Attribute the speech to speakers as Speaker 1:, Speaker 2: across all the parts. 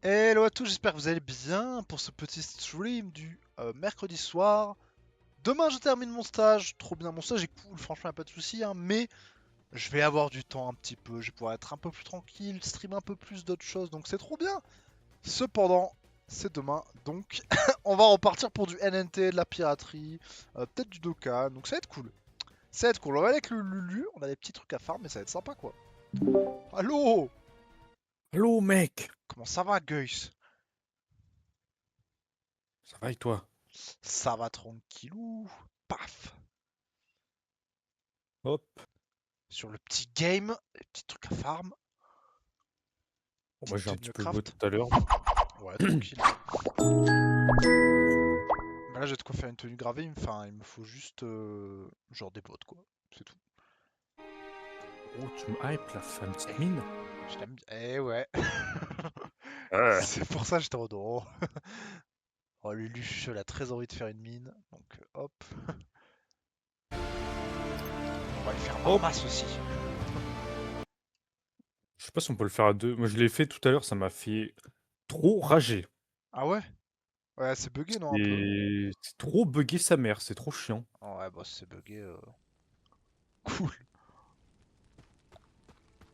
Speaker 1: Hello à tous, j'espère que vous allez bien pour ce petit stream du mercredi soir. Demain je termine mon stage, trop bien, mon stage est cool, franchement y'a pas de soucis, hein, mais je vais avoir du temps un petit peu, je vais pouvoir être un peu plus tranquille, stream un peu plus d'autres choses, donc c'est trop bien. Cependant, c'est demain, donc on va repartir pour du NNT, de la piraterie, peut-être du Dokkan, donc ça va être cool. Ça va être cool, on va aller avec le Lulu, on a des petits trucs à farm, mais ça va être sympa quoi. Allô?
Speaker 2: Allô mec!
Speaker 1: Comment ça va Guys?
Speaker 2: Ça va et toi?
Speaker 1: Ça va tranquillou. Paf.
Speaker 2: Hop.
Speaker 1: Sur le petit game, les petits trucs à farm.
Speaker 2: Bon, moi
Speaker 1: Petite
Speaker 2: j'ai un
Speaker 1: tenue
Speaker 2: petit
Speaker 1: de
Speaker 2: peu joué
Speaker 1: craft.
Speaker 2: tout à l'heure.
Speaker 1: Ouais, tranquille. Bah là, j'ai de quoi faire une tenue gravée. Enfin, il me faut juste genre des bottes, quoi. C'est tout.
Speaker 2: Oh, tu me hype là, fais une petite mine.
Speaker 1: Je l'aime bien. Eh ouais.
Speaker 2: Ouais.
Speaker 1: C'est pour ça que j'étais en dos. Oh, Lulu, elle a très envie de faire une mine. Donc, hop. On va lui faire
Speaker 2: Hop.
Speaker 1: Marmas aussi.
Speaker 2: Je sais pas si on peut le faire à deux. Moi je l'ai fait tout à l'heure, ça m'a fait trop rager.
Speaker 1: Ah ouais? Ouais, c'est bugué, non, un peu?
Speaker 2: Et c'est trop buggé sa mère, c'est trop chiant.
Speaker 1: Oh, ouais, bah c'est bugué. Cool.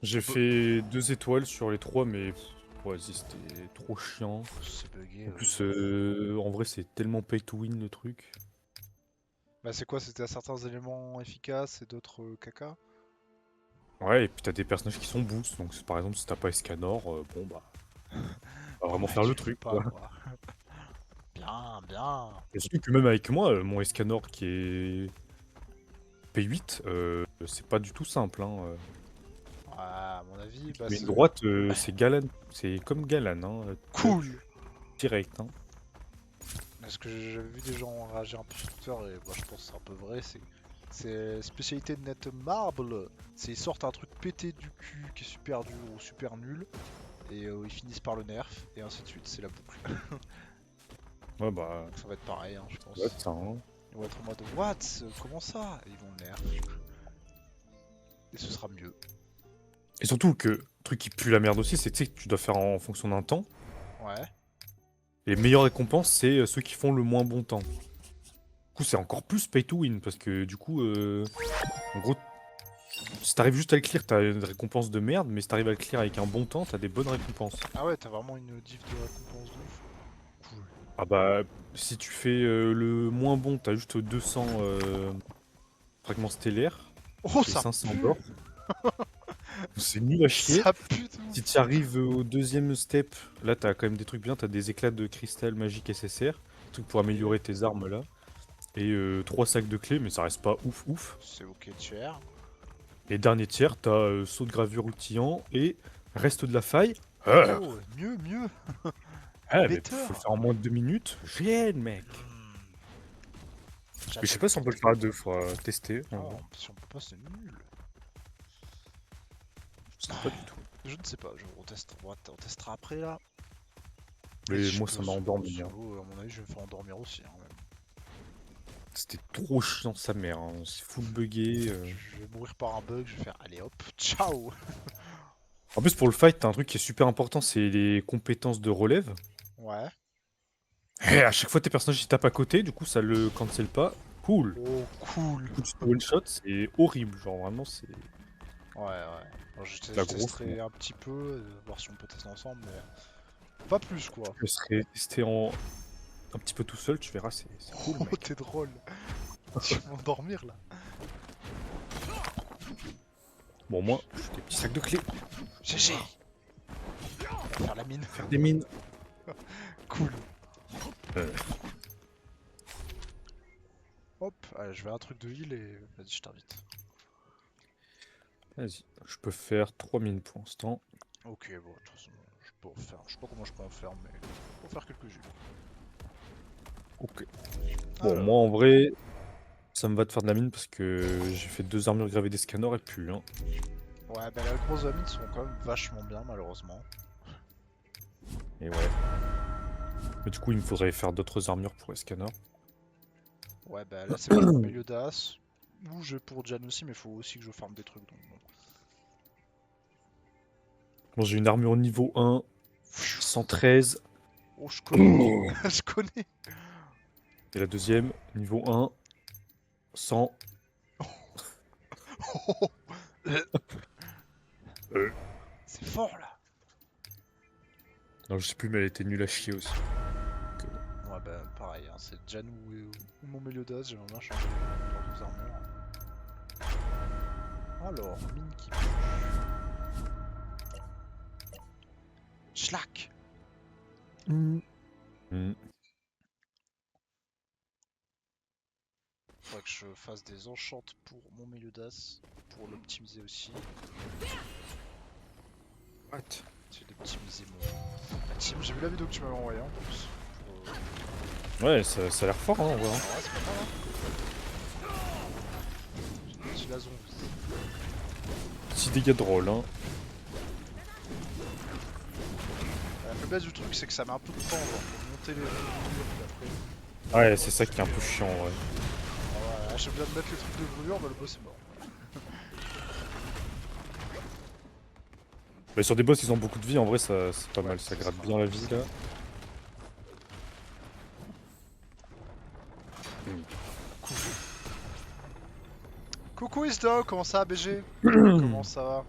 Speaker 2: J'ai fait 2 étoiles sur les 3, mais vas-y, c'était trop chiant.
Speaker 1: C'est bugué.
Speaker 2: En plus, en vrai, c'est tellement pay to win le truc.
Speaker 1: Bah c'est quoi? C'était à certains éléments efficaces et d'autres caca?
Speaker 2: Ouais, et puis t'as des personnages qui sont boost, donc par exemple, si t'as pas Escanor, bon bah, on va
Speaker 1: Bon
Speaker 2: vraiment
Speaker 1: bah
Speaker 2: faire
Speaker 1: tu
Speaker 2: le
Speaker 1: le fais
Speaker 2: truc,
Speaker 1: pas
Speaker 2: quoi.
Speaker 1: quoi. Bien, bien.
Speaker 2: Et surtout que même avec moi, mon Escanor qui est P8, c'est pas du tout simple, hein.
Speaker 1: Ouais, à mon avis, bah
Speaker 2: Mais une
Speaker 1: c'est
Speaker 2: droite, c'est Galan, c'est comme Galan, hein,
Speaker 1: cool.
Speaker 2: direct, hein.
Speaker 1: Parce que j'avais vu des gens réagir un peu sur Twitter et moi je pense que c'est un peu vrai. C'est spécialité de Netmarble. C'est ils sortent un truc pété du cul qui est super dur ou super nul et ils finissent par le nerf et ainsi de suite. C'est la boucle.
Speaker 2: Ouais, bah,
Speaker 1: Donc ça va être pareil, hein, je
Speaker 2: ça doit
Speaker 1: pense.
Speaker 2: être ça, hein.
Speaker 1: Ils vont être en mode what? Comment ça? Et ils vont le nerf et ce sera mieux.
Speaker 2: Et surtout que, le truc qui pue la merde aussi, c'est tu sais, que tu dois faire en fonction d'un temps.
Speaker 1: Ouais.
Speaker 2: Les meilleures récompenses, c'est ceux qui font le moins bon temps. Du coup, c'est encore plus pay to win, parce que du coup, en gros, si t'arrives juste à le clear, t'as une récompense de merde, mais si t'arrives à le clear avec un bon temps, t'as des bonnes récompenses.
Speaker 1: Ah ouais, t'as vraiment une diff de récompense de ouf. Cool.
Speaker 2: Ah bah, si tu fais le moins bon, t'as juste 200 fragments stellaires
Speaker 1: Oh
Speaker 2: et
Speaker 1: ça
Speaker 2: 500
Speaker 1: pue!
Speaker 2: d'or. C'est nul à chier.
Speaker 1: Ça pue de
Speaker 2: Si
Speaker 1: ouf!
Speaker 2: tu arrives au deuxième step, là t'as quand même des trucs bien, t'as des éclats de cristal magique SSR, des trucs pour
Speaker 1: Ok.
Speaker 2: améliorer tes armes là, et 3 sacs de clés, mais ça reste pas ouf ouf.
Speaker 1: C'est ok cher.
Speaker 2: Et dernier tiers, t'as saut de gravure outillant et reste de la faille. Ah,
Speaker 1: Oh, mieux, mieux!
Speaker 2: mais
Speaker 1: Better!
Speaker 2: faut le faire en moins de 2 minutes. Génial, mec.
Speaker 1: Hmm,
Speaker 2: Mais je sais
Speaker 1: j'appelle
Speaker 2: pas si on peut le faire à deux, faudra tester. En vrai.
Speaker 1: non, si on peut pas, c'est nul.
Speaker 2: Je sais pas du tout.
Speaker 1: Je ne sais pas, on testera après là. Et
Speaker 2: Mais
Speaker 1: si je
Speaker 2: moi
Speaker 1: peux
Speaker 2: ça m'a endormi, hein.
Speaker 1: solo, à mon avis, je vais me faire endormir aussi, hein, même.
Speaker 2: C'était trop chiant sa mère, hein. C'est full buggé.
Speaker 1: Je vais mourir par un bug, je vais faire allez hop, ciao!
Speaker 2: En plus, pour le fight, t'as un truc qui est super important, c'est les compétences de relève.
Speaker 1: Ouais.
Speaker 2: Et à chaque fois, tes personnages ils tapent à côté, du coup, ça le cancel pas. Cool.
Speaker 1: Oh, cool.
Speaker 2: Coup de one shot, c'est horrible. Genre vraiment, c'est de
Speaker 1: Ouais, ouais. Alors,
Speaker 2: la
Speaker 1: je
Speaker 2: grosse
Speaker 1: testerai un petit peu, voir si on peut tester ensemble, mais pas plus quoi.
Speaker 2: Je serais resté en un petit peu tout seul, tu verras, c'est cool,
Speaker 1: Oh,
Speaker 2: mec.
Speaker 1: t'es drôle. Tu vas m'endormir là.
Speaker 2: Bon, moi, je fais des petits sacs de clés.
Speaker 1: GG. On va faire la mine.
Speaker 2: Faire des mines.
Speaker 1: Cool.
Speaker 2: Euh,
Speaker 1: Hop, allez, je vais à un truc de heal et vas-y, je t'invite.
Speaker 2: Vas-y, je peux faire 3 mines pour l'instant.
Speaker 1: Ok, bon, de toute façon, je peux en faire. Je sais pas comment je peux en faire, mais je peux en faire quelques-unes.
Speaker 2: Ok. Bon,
Speaker 1: Alors,
Speaker 2: moi, en vrai, ça me va de faire de la mine parce que j'ai fait 2 armures gravées des scanners et plus, hein.
Speaker 1: ouais, bah les grosses mines sont quand même vachement bien, malheureusement.
Speaker 2: Et ouais. Mais du coup, il me faudrait faire d'autres armures pour les scanners.
Speaker 1: Ouais, bah là, c'est pour Meliodas. Ou j'ai pour Jan aussi, mais faut aussi que je farme des trucs, donc bon.
Speaker 2: Bon, j'ai une armure niveau 1, 113.
Speaker 1: Oh, je connais. Je connais.
Speaker 2: Et la deuxième, niveau 1, 100. Euh.
Speaker 1: C'est fort là.
Speaker 2: Non, je sais plus, mais elle était nulle à chier aussi.
Speaker 1: Ouais, bah pareil, hein, c'est Jan ou mon Meliodas, j'aimerais bien changer leurs deux armures. Alors, mine qui bouge. Schlack.
Speaker 2: Hmm.
Speaker 1: Faudrait que je fasse des enchantes pour mon Meliodas, pour l'optimiser aussi.
Speaker 2: What?
Speaker 1: J'ai d'optimiser mon... team. J'ai vu la vidéo que tu m'avais envoyée en plus.
Speaker 2: Ouais, ça a l'air fort, hein, en vrai.
Speaker 1: Ouais, c'est pas mal, hein. J'ai la zombie.
Speaker 2: Petit dégâts de rôle, hein.
Speaker 1: La faiblesse du truc, c'est que ça met un peu de temps, genre, pour monter les murs, puis après...
Speaker 2: Ouais, c'est ça qui est un peu chiant, ouais.
Speaker 1: Ah ouais, j'ai bien de mettre les trucs de brûlure, bah le boss est mort.
Speaker 2: Mais sur des boss, ils ont beaucoup de vie, en vrai, ça c'est pas
Speaker 1: Ouais,
Speaker 2: mal, ça gratte
Speaker 1: sera
Speaker 2: bien la vie, là.
Speaker 1: Coucou Isdog, comment ça va BG? Comment ça va?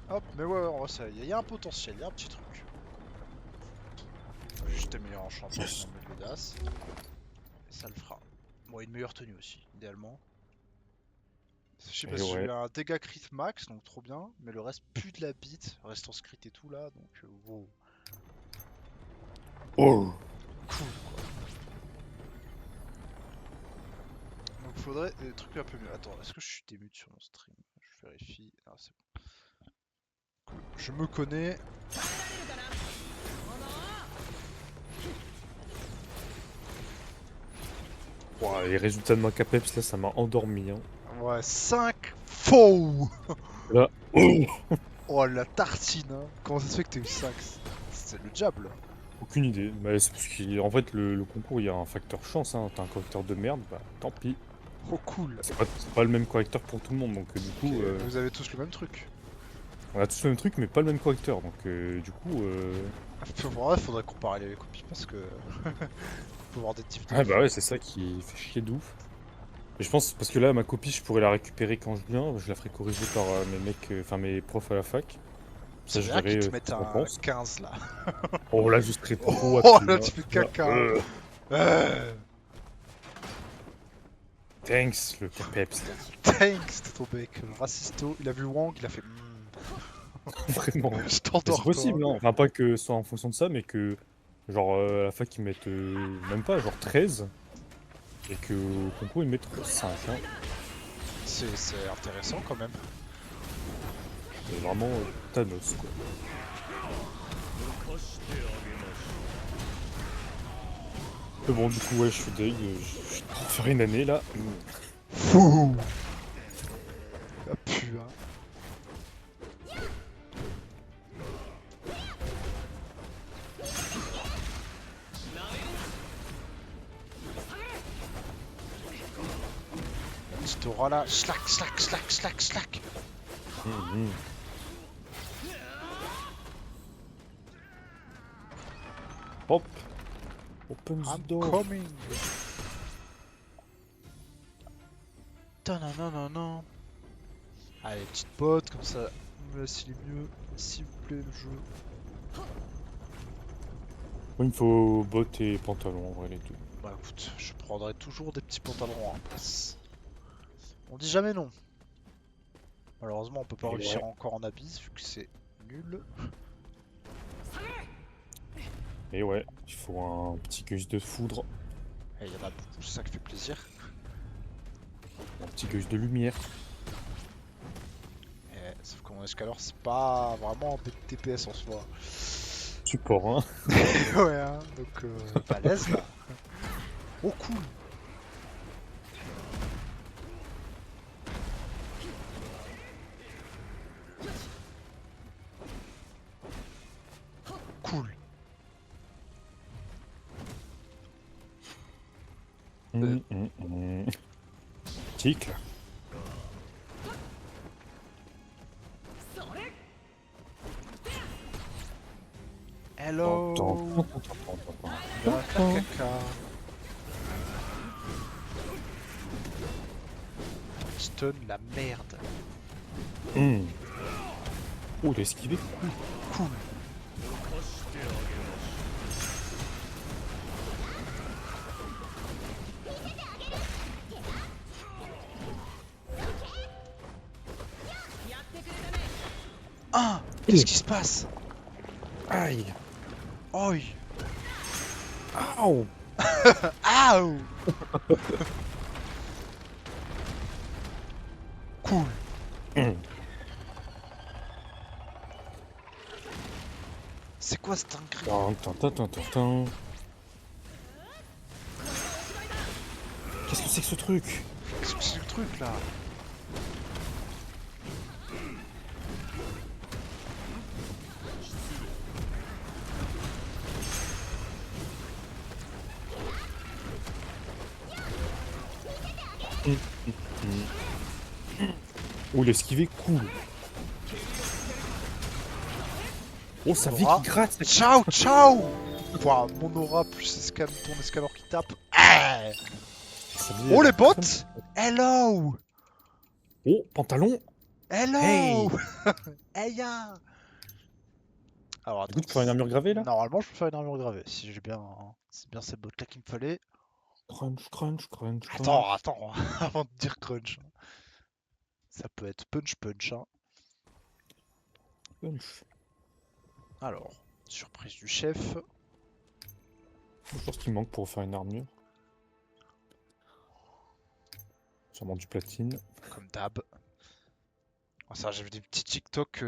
Speaker 1: Hop, mais ouais, en vrai, il y a un potentiel, il y a un petit truc. Juste meilleur enchantement
Speaker 2: Yes.
Speaker 1: dans Meliodas. Et ça le fera. Bon, une meilleure tenue aussi, idéalement. Je sais pas
Speaker 2: Et
Speaker 1: si j'ai
Speaker 2: ouais.
Speaker 1: eu un dégât crit max, donc trop bien. Mais le reste pue de la bite, restance crit et tout là, donc wow.
Speaker 2: Oh!
Speaker 1: Cool quoi. Donc faudrait des trucs un peu mieux. Attends, est-ce que je suis démute sur mon stream? Je vérifie. Ah, c'est bon. Cool. Je me connais.
Speaker 2: Ouah, les résultats de ma capeps, là, ça m'a endormi, hein.
Speaker 1: Ouais, 5 faux.
Speaker 2: Là,
Speaker 1: Oh la tartine, hein. Comment ça se fait que t'as eu 5? C'est le diable.
Speaker 2: aucune idée. Mais c'est parce qu'en fait, le concours, il y a un facteur chance, hein. T'as un correcteur de merde, bah tant pis.
Speaker 1: Oh cool.
Speaker 2: C'est pas le même correcteur pour tout le monde, donc du
Speaker 1: Ok,
Speaker 2: coup,
Speaker 1: vous avez tous le même truc.
Speaker 2: on a tous le même truc, mais pas le même correcteur, donc du coup...
Speaker 1: En vrai, faudrait comparer les copies parce que. Faut voir des types de
Speaker 2: Ah bah
Speaker 1: fou.
Speaker 2: ouais, c'est ça qui fait chier de ouf. Et je pense, parce que là, ma copie, je pourrais la récupérer quand je viens, je la ferai corriger par mes mecs, enfin mes profs à la fac. Ça,
Speaker 1: C'est
Speaker 2: je
Speaker 1: bien qu'ils
Speaker 2: verrai
Speaker 1: te
Speaker 2: ce
Speaker 1: mettent
Speaker 2: qu'ils en
Speaker 1: un
Speaker 2: pensent.
Speaker 1: 15 là.
Speaker 2: Oh là, je serais trop
Speaker 1: Oh
Speaker 2: happy,
Speaker 1: là,
Speaker 2: hein.
Speaker 1: tu fais caca.
Speaker 2: Euh,
Speaker 1: Euh,
Speaker 2: Thanks, le capeps.
Speaker 1: Thanks, c'était ton bec. Le racisto, il a vu Wang, il a fait.
Speaker 2: Vraiment.
Speaker 1: Je
Speaker 2: Mais c'est
Speaker 1: t'endors toi.
Speaker 2: possible, hein. Enfin, pas que ce soit en fonction de ça, mais que, genre, à la fac, ils mettent même pas, genre 13, et que au concours, ils mettent 5, hein.
Speaker 1: C'est intéressant quand même.
Speaker 2: C'est vraiment Thanos, quoi. Mais bon, du coup, ouais, je suis deg, je vais faire une année, là.
Speaker 1: Fou. La pu, hein. Cette aura là, slack, slack, slack, slack, slack.
Speaker 2: Mhm. Hop. Open the
Speaker 1: I'm
Speaker 2: door.
Speaker 1: coming. Non. Allez, petite botte, comme ça, on me laisse il est mieux. S'il vous plaît, le jeu.
Speaker 2: Moi, il me faut bottes et pantalons, en vrai, les deux.
Speaker 1: Bah écoute, je prendrai toujours des petits pantalons en place. On dit jamais non. Malheureusement, on peut pas
Speaker 2: Et
Speaker 1: réussir
Speaker 2: ouais.
Speaker 1: encore en abyss vu que c'est nul.
Speaker 2: Et ouais, il faut un petit gueuse de foudre,
Speaker 1: Et il y en a beaucoup, c'est ça qui fait plaisir.
Speaker 2: un petit gueuse de lumière.
Speaker 1: Sauf que mon escalor, c'est pas vraiment un peu de TPS en soi.
Speaker 2: Support, hein.
Speaker 1: Ouais, hein, donc balèze là. Oh cool. Cool.
Speaker 2: Tic.
Speaker 1: Hello. Il va faire caca. Stun la merde.
Speaker 2: Oh, il a esquivé.
Speaker 1: Cool. Ah, qu'est-ce qui se passe?
Speaker 2: Aïe.
Speaker 1: Oi.
Speaker 2: Aouh.
Speaker 1: Aouh. Cool. C'est quoi cette dinguerie?
Speaker 2: Qu'est-ce que c'est que ce truc?
Speaker 1: Qu'est-ce que c'est le truc là?
Speaker 2: Oh, il a esquivé, cool. Oh, sa vie qui gratte. ça-
Speaker 1: Ciao, ciao. Ouah, mon aura plus ton escalor qui tape. Ah.
Speaker 2: sa vie,
Speaker 1: Oh
Speaker 2: elle
Speaker 1: les
Speaker 2: a-
Speaker 1: bots. Hello.
Speaker 2: Oh, pantalon.
Speaker 1: Hello. Hey ya. Alors
Speaker 2: Du coup,
Speaker 1: attends.
Speaker 2: tu peux faire une armure gravée là?
Speaker 1: Normalement, je peux faire une armure gravée si j'ai bien, c'est bien ces bots là qu'il me fallait.
Speaker 2: Crunch, crunch, crunch,
Speaker 1: Attends,
Speaker 2: crunch.
Speaker 1: attends, avant de dire crunch. Ça peut être punch, hein.
Speaker 2: Crunch.
Speaker 1: Alors, surprise du chef.
Speaker 2: Je pense qu'il manque pour faire une armure. Sûrement du platine.
Speaker 1: Comme d'hab. Ah, ça, j'ai vu des petits TikTok.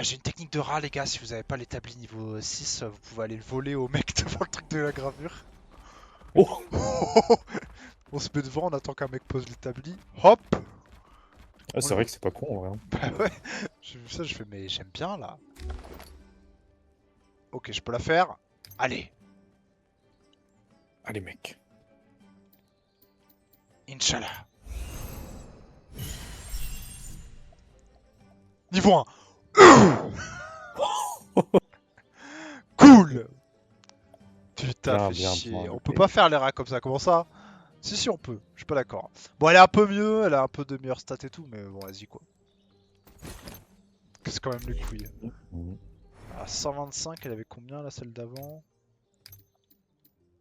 Speaker 1: J'ai une technique de rat, les gars. Si vous n'avez pas l'établi niveau 6, vous pouvez aller le voler au mec devant le truc de la gravure.
Speaker 2: Oh.
Speaker 1: On se met devant, on attend qu'un mec pose l'établi. Hop.
Speaker 2: Ah, c'est vrai que c'est pas con en vrai.
Speaker 1: Bah ouais. J'ai vu ça, je fais, mais j'aime bien là. Ok, je peux la faire. Allez,
Speaker 2: Allez, mec.
Speaker 1: Inch'Allah. Niveau 1. Cool. Putain, fait
Speaker 2: Bien,
Speaker 1: chier.
Speaker 2: bien,
Speaker 1: On peut
Speaker 2: ok.
Speaker 1: pas faire les rats comme ça, comment ça? Si, on peut. Je suis pas d'accord. Bon, elle est un peu mieux, elle a un peu de meilleures stats et tout, mais bon, vas-y quoi. C'est quand même les couilles.
Speaker 2: Mhm.
Speaker 1: À 125, elle avait combien là, celle d'avant?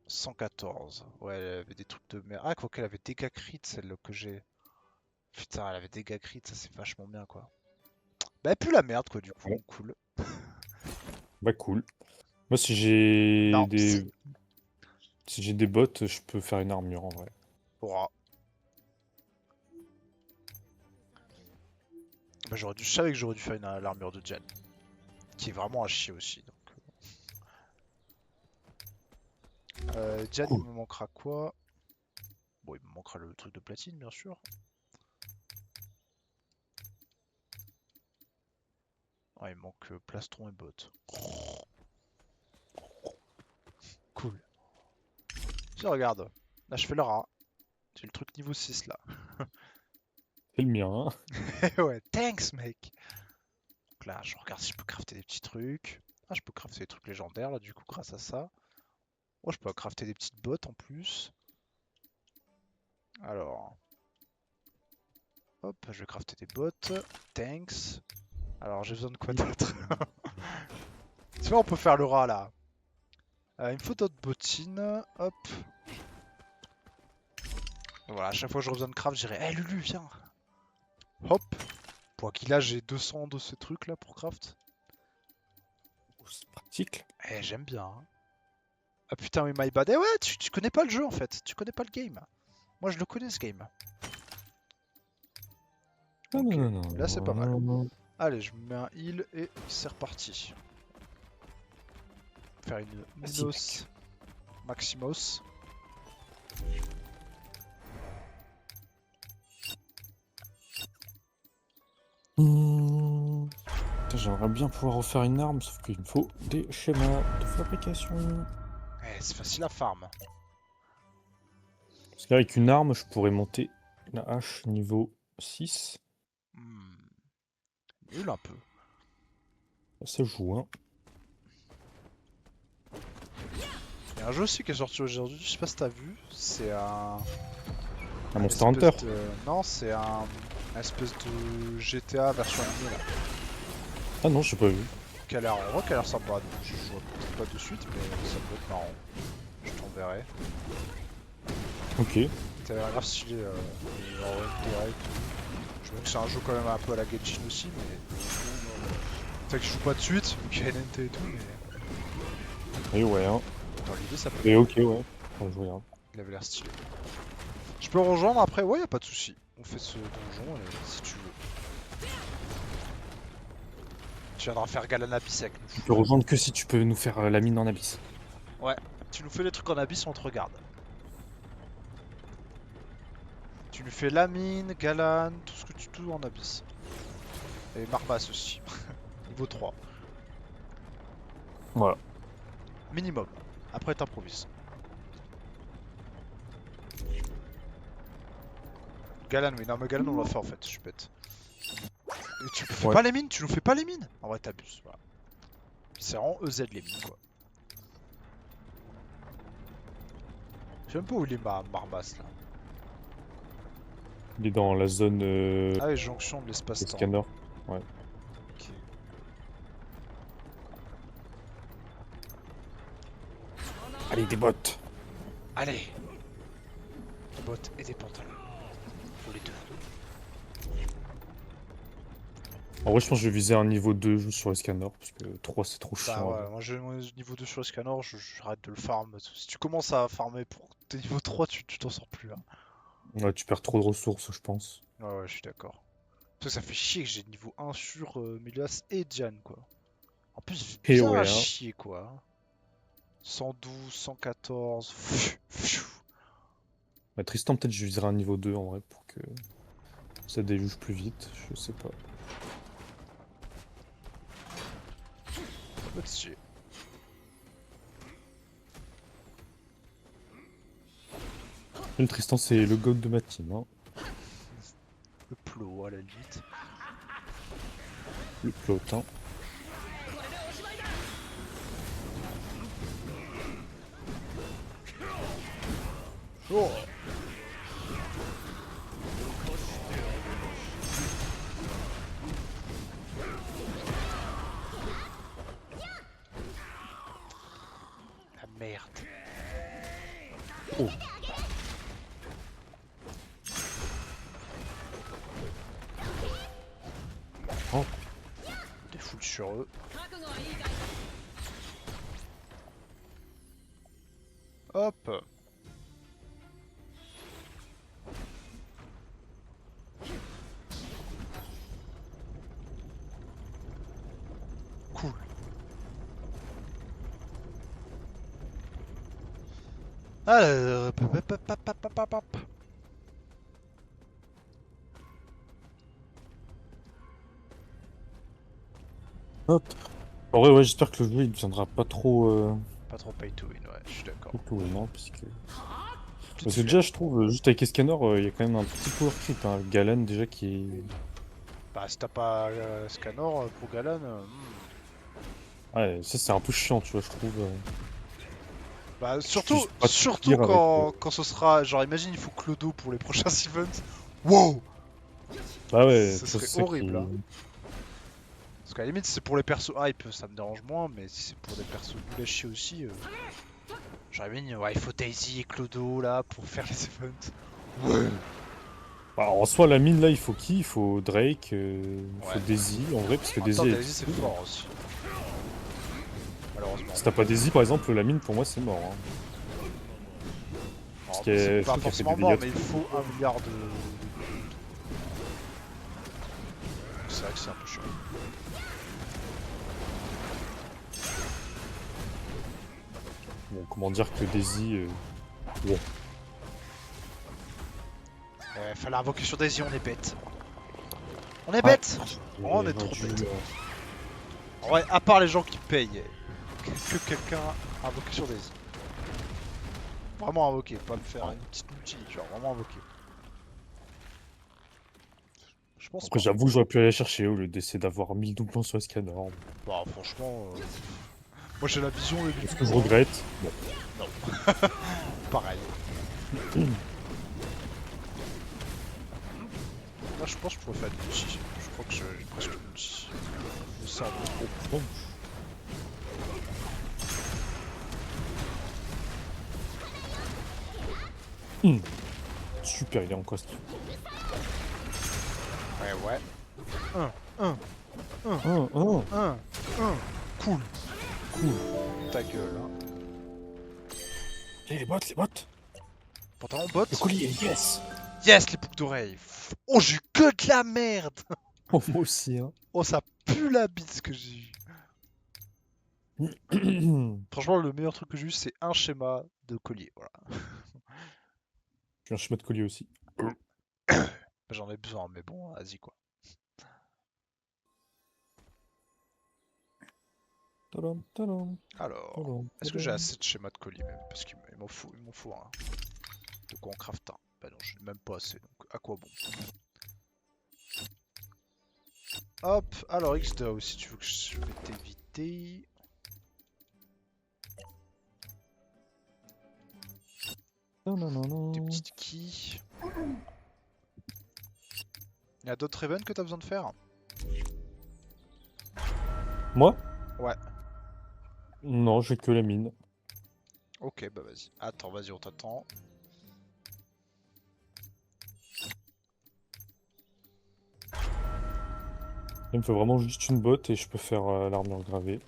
Speaker 1: 114. Ouais, elle avait des trucs de merde. Ah, quoi qu'elle avait dégâts crit, celle que j'ai. Putain, elle avait dégâts crit, ça c'est vachement bien quoi. Bah, elle pue la merde quoi, du coup,
Speaker 2: Ouais.
Speaker 1: cool.
Speaker 2: Bah cool. Moi, si j'ai
Speaker 1: Non,
Speaker 2: des... Si j'ai des bottes, je peux faire une armure en vrai.
Speaker 1: Ouah. Bah, je savais que j'aurais dû faire l'armure de Jen. Qui est vraiment à chier aussi. Donc. Jen, il
Speaker 2: Cool.
Speaker 1: me manquera quoi? Bon, il me manquera le truc de platine, bien sûr. Ah, il manque plastron et bottes. Cool. Tiens, regarde. Là, je fais le rat. J'ai le truc niveau 6 là.
Speaker 2: C'est le mien, hein.
Speaker 1: Ouais, thanks, mec. Donc là, je regarde si je peux crafter des petits trucs. Ah, je peux crafter des trucs légendaires là, du coup, grâce à ça. Oh, je peux crafter des petites bottes en plus. Alors, hop, je vais crafter des bottes. Thanks. Alors, j'ai besoin de quoi d'autre? Tu vois, on peut faire le rat là. Il me faut d'autres bottines. Hop. Voilà, à chaque fois que j'aurai besoin de craft, je dirais hey, Lulu, viens. Hop. Pour qu'il a, j'ai 200 de ces trucs là pour craft.
Speaker 2: Oh, c'est pratique.
Speaker 1: Eh, j'aime bien. Hein. Ah putain, oui, my bad. Eh ouais, tu connais pas le jeu en fait. Tu connais pas le game. Moi, je le connais ce game.
Speaker 2: Non,
Speaker 1: Ok,
Speaker 2: non, non, non,
Speaker 1: là c'est pas mal.
Speaker 2: non, non.
Speaker 1: Allez, je me mets un heal et c'est reparti. Faire une Minos Maximos.
Speaker 2: Putain, j'aimerais bien pouvoir refaire une arme, sauf qu'il me faut des schémas de fabrication.
Speaker 1: Eh, c'est facile à farm.
Speaker 2: Parce qu'avec une arme, je pourrais monter la hache niveau 6.
Speaker 1: Nul un peu.
Speaker 2: Ça joue, hein.
Speaker 1: Il y a un jeu aussi qui est sorti aujourd'hui, je sais pas si t'as vu. C'est
Speaker 2: Un Monster Hunter.
Speaker 1: Non, c'est un espèce de GTA version animée là.
Speaker 2: Ah non, j'ai pas vu.
Speaker 1: Qui a l'air en vrai, qui a l'air sympa. Donc je joue peut-être pas de suite, mais ça peut être marrant. Je t'enverrai.
Speaker 2: Ok.
Speaker 1: Ça a l'air grave stylé. En vrai, direct. Je vois que c'est un jeu quand même un peu à la Genshin aussi, mais. C'est vrai que je joue pas de suite, vu qu'il y a NNT et tout, mais.
Speaker 2: Et ouais, hein.
Speaker 1: Dans l'idée, ça peut
Speaker 2: Et ok, ouais. Bon, je regarde.
Speaker 1: Il avait l'air stylé. Je peux rejoindre après? Ouais, y a pas de souci. On fait ce donjon si tu veux. Tu viendras faire Galan Abyss avec
Speaker 2: Tu
Speaker 1: nous.
Speaker 2: peux rejoindre que si tu peux nous faire la mine en abysse.
Speaker 1: Ouais, tu nous fais les trucs en Abyss, on te regarde. Tu nous fais la mine, Galan, tout ce que tu tout en Abyss. Et Marbas aussi. Niveau 3.
Speaker 2: Voilà.
Speaker 1: Minimum. Après t'improvises. Galan, oui, non mais Galan on l'a fait en fait, je suis bête. Et tu nous fais
Speaker 2: Ouais.
Speaker 1: pas les mines, tu nous fais pas les mines. En vrai t'abuses, voilà. C'est vraiment EZ les mines quoi. Je sais même pas où il est Marbas là.
Speaker 2: Il est dans la zone
Speaker 1: Ah oui, jonction de l'espace-temps.
Speaker 2: scanner. Ouais.
Speaker 1: Ok.
Speaker 2: Allez, des bottes.
Speaker 1: Allez. Des bottes et des pantalons. Faut les deux.
Speaker 2: En vrai, je pense que je vais viser un niveau 2 juste sur les scanners, parce que 3 c'est trop
Speaker 1: Bah
Speaker 2: chiant.
Speaker 1: ouais, moi j'ai mon niveau 2 sur le scanner, j'arrête de le farm. Si tu commences à farmer pour tes niveau 3, tu t'en sors plus là.
Speaker 2: Ouais, tu perds trop de ressources, je pense.
Speaker 1: Ouais, ouais, je suis d'accord. Parce que ça fait chier que j'ai niveau 1 sur Milias et Diane quoi. En plus,
Speaker 2: Et
Speaker 1: bien à
Speaker 2: ouais, hein.
Speaker 1: chier quoi. 112, 114. Pfiou, pfiou.
Speaker 2: Bah, Tristan, peut-être je viserai un niveau 2 en vrai pour que ça déjuge plus vite, je sais pas.
Speaker 1: Ça peut être stylé.
Speaker 2: Le Tristan, c'est le god de ma team, hein.
Speaker 1: Le plot à la limite.
Speaker 2: Le plotin.
Speaker 1: Oh. La merde.
Speaker 2: Oh. Oh.
Speaker 1: Des foules sur eux. Hop. Cool. Alors, pap.
Speaker 2: Hop. En vrai, ouais, j'espère que le jeu il deviendra pas trop
Speaker 1: Pas trop pay to win, ouais, je suis d'accord.
Speaker 2: non, parce que...
Speaker 1: Petite
Speaker 2: Parce que
Speaker 1: flemme.
Speaker 2: déjà, je trouve, juste avec les scanners, il y a quand même un petit power creep, hein. Galan, déjà, qui est...
Speaker 1: Bah, si t'as pas Scanor pour Galan,
Speaker 2: Ouais, ça, c'est un peu chiant, tu vois, je trouve.
Speaker 1: Bah,
Speaker 2: Je
Speaker 1: surtout,
Speaker 2: puisse pas te
Speaker 1: surtout
Speaker 2: dire avec,
Speaker 1: quand ce sera. Genre, imagine, il faut Clodo pour les prochains events. Wow!
Speaker 2: Ah ouais,
Speaker 1: Ce
Speaker 2: tu vois,
Speaker 1: serait
Speaker 2: c'est ça qui.
Speaker 1: horrible, hein. Parce qu'à la limite, si c'est pour les persos hype, ça me dérange moins, mais si c'est pour des persos nul à chier aussi. Genre, imagine, ouais, il faut Daisy et Clodo là pour faire les events. Ouais!
Speaker 2: Bah, en soi, la mine là, il faut qui? Il faut Drake, il faut
Speaker 1: Ouais.
Speaker 2: Daisy en vrai, parce que
Speaker 1: En même temps,
Speaker 2: Daisy elle est
Speaker 1: Daisy c'est
Speaker 2: cool.
Speaker 1: fort aussi. Malheureusement.
Speaker 2: Si t'as pas Daisy par exemple, la mine pour moi c'est mort. Hein. Parce
Speaker 1: Alors, c'est
Speaker 2: que je
Speaker 1: pas
Speaker 2: crois qu'elle fait des
Speaker 1: forcément mort,
Speaker 2: dégâts.
Speaker 1: mais il faut 1 milliard de. C'est vrai que c'est un peu chiant.
Speaker 2: Bon, comment dire que Daisy. Bon.
Speaker 1: Fallait invoquer sur Daisy, on est bête. On est
Speaker 2: Ouais.
Speaker 1: bête! Oh, on
Speaker 2: J'aurais
Speaker 1: est trop
Speaker 2: dû,
Speaker 1: bête. Ouais, à part les gens qui payent, que quelqu'un invoque sur Daisy. Vraiment invoquer, pas me faire une petite multi, genre vraiment invoquer. Je pense
Speaker 2: Après,
Speaker 1: pas.
Speaker 2: j'avoue, j'aurais pu aller chercher au lieu d'essayer d'avoir 1000 doublons sur Escanor.
Speaker 1: Bah franchement, moi j'ai la vision et les
Speaker 2: Ce que je
Speaker 1: doublons, hein.
Speaker 2: regrette. Bon.
Speaker 1: Pareil. Là je pense que je pourrais faire une multi. Je crois que j'ai presque une multi. Le cerveau.
Speaker 2: Oh. Super, il est en coste.
Speaker 1: Ouais. Un.
Speaker 2: Oh.
Speaker 1: Cool.
Speaker 2: Cool.
Speaker 1: Ta gueule, hein.
Speaker 2: Et les bottes, les bottes.
Speaker 1: Pantalon bot.
Speaker 2: Le collier, yes.
Speaker 1: Yes, les boucles d'oreilles. Oh, j'ai eu que de la merde.
Speaker 2: Oh, moi aussi, hein.
Speaker 1: Oh, ça pue la bite ce que j'ai eu. Franchement, le meilleur truc que j'ai eu, c'est un schéma de collier. Voilà.
Speaker 2: J'ai un schéma de collier aussi.
Speaker 1: J'en ai besoin, mais bon, vas-y quoi.
Speaker 2: Tadam, tadam,
Speaker 1: Alors,
Speaker 2: tadam,
Speaker 1: est-ce que j'ai
Speaker 2: tadam.
Speaker 1: assez de schémas de collier même? Parce qu'il m'en faut un. De quoi en craft un? Bah non, je n'ai même pas assez, donc à quoi bon? Hop, alors Xda aussi, tu veux que je vais t'éviter. Des petites keys. Il y a d'autres events que t'as besoin de faire?
Speaker 2: Moi?
Speaker 1: Ouais.
Speaker 2: Non, j'ai que la mine.
Speaker 1: Ok, bah vas-y. Attends, vas-y, on t'attend.
Speaker 2: Il me faut vraiment juste une botte et je peux faire l'armure gravée.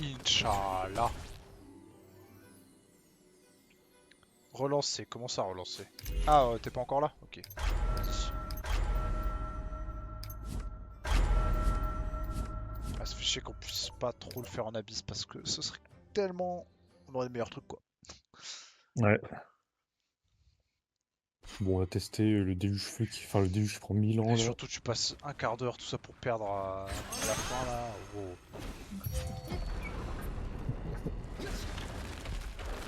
Speaker 1: Inch'Allah. Relancer, comment ça relancer? Ah, t'es pas encore là? Ok, vas-y. Ah, ça fait chier qu'on puisse pas trop le faire en abysse parce que ce serait tellement... On aurait les meilleurs trucs quoi.
Speaker 2: Ouais. Bon, on va tester le déluge feu qui. Enfin, le déluge qui prend 1000 ans
Speaker 1: Et
Speaker 2: là.
Speaker 1: surtout tu passes un quart d'heure tout ça pour perdre à la fin là. Wow.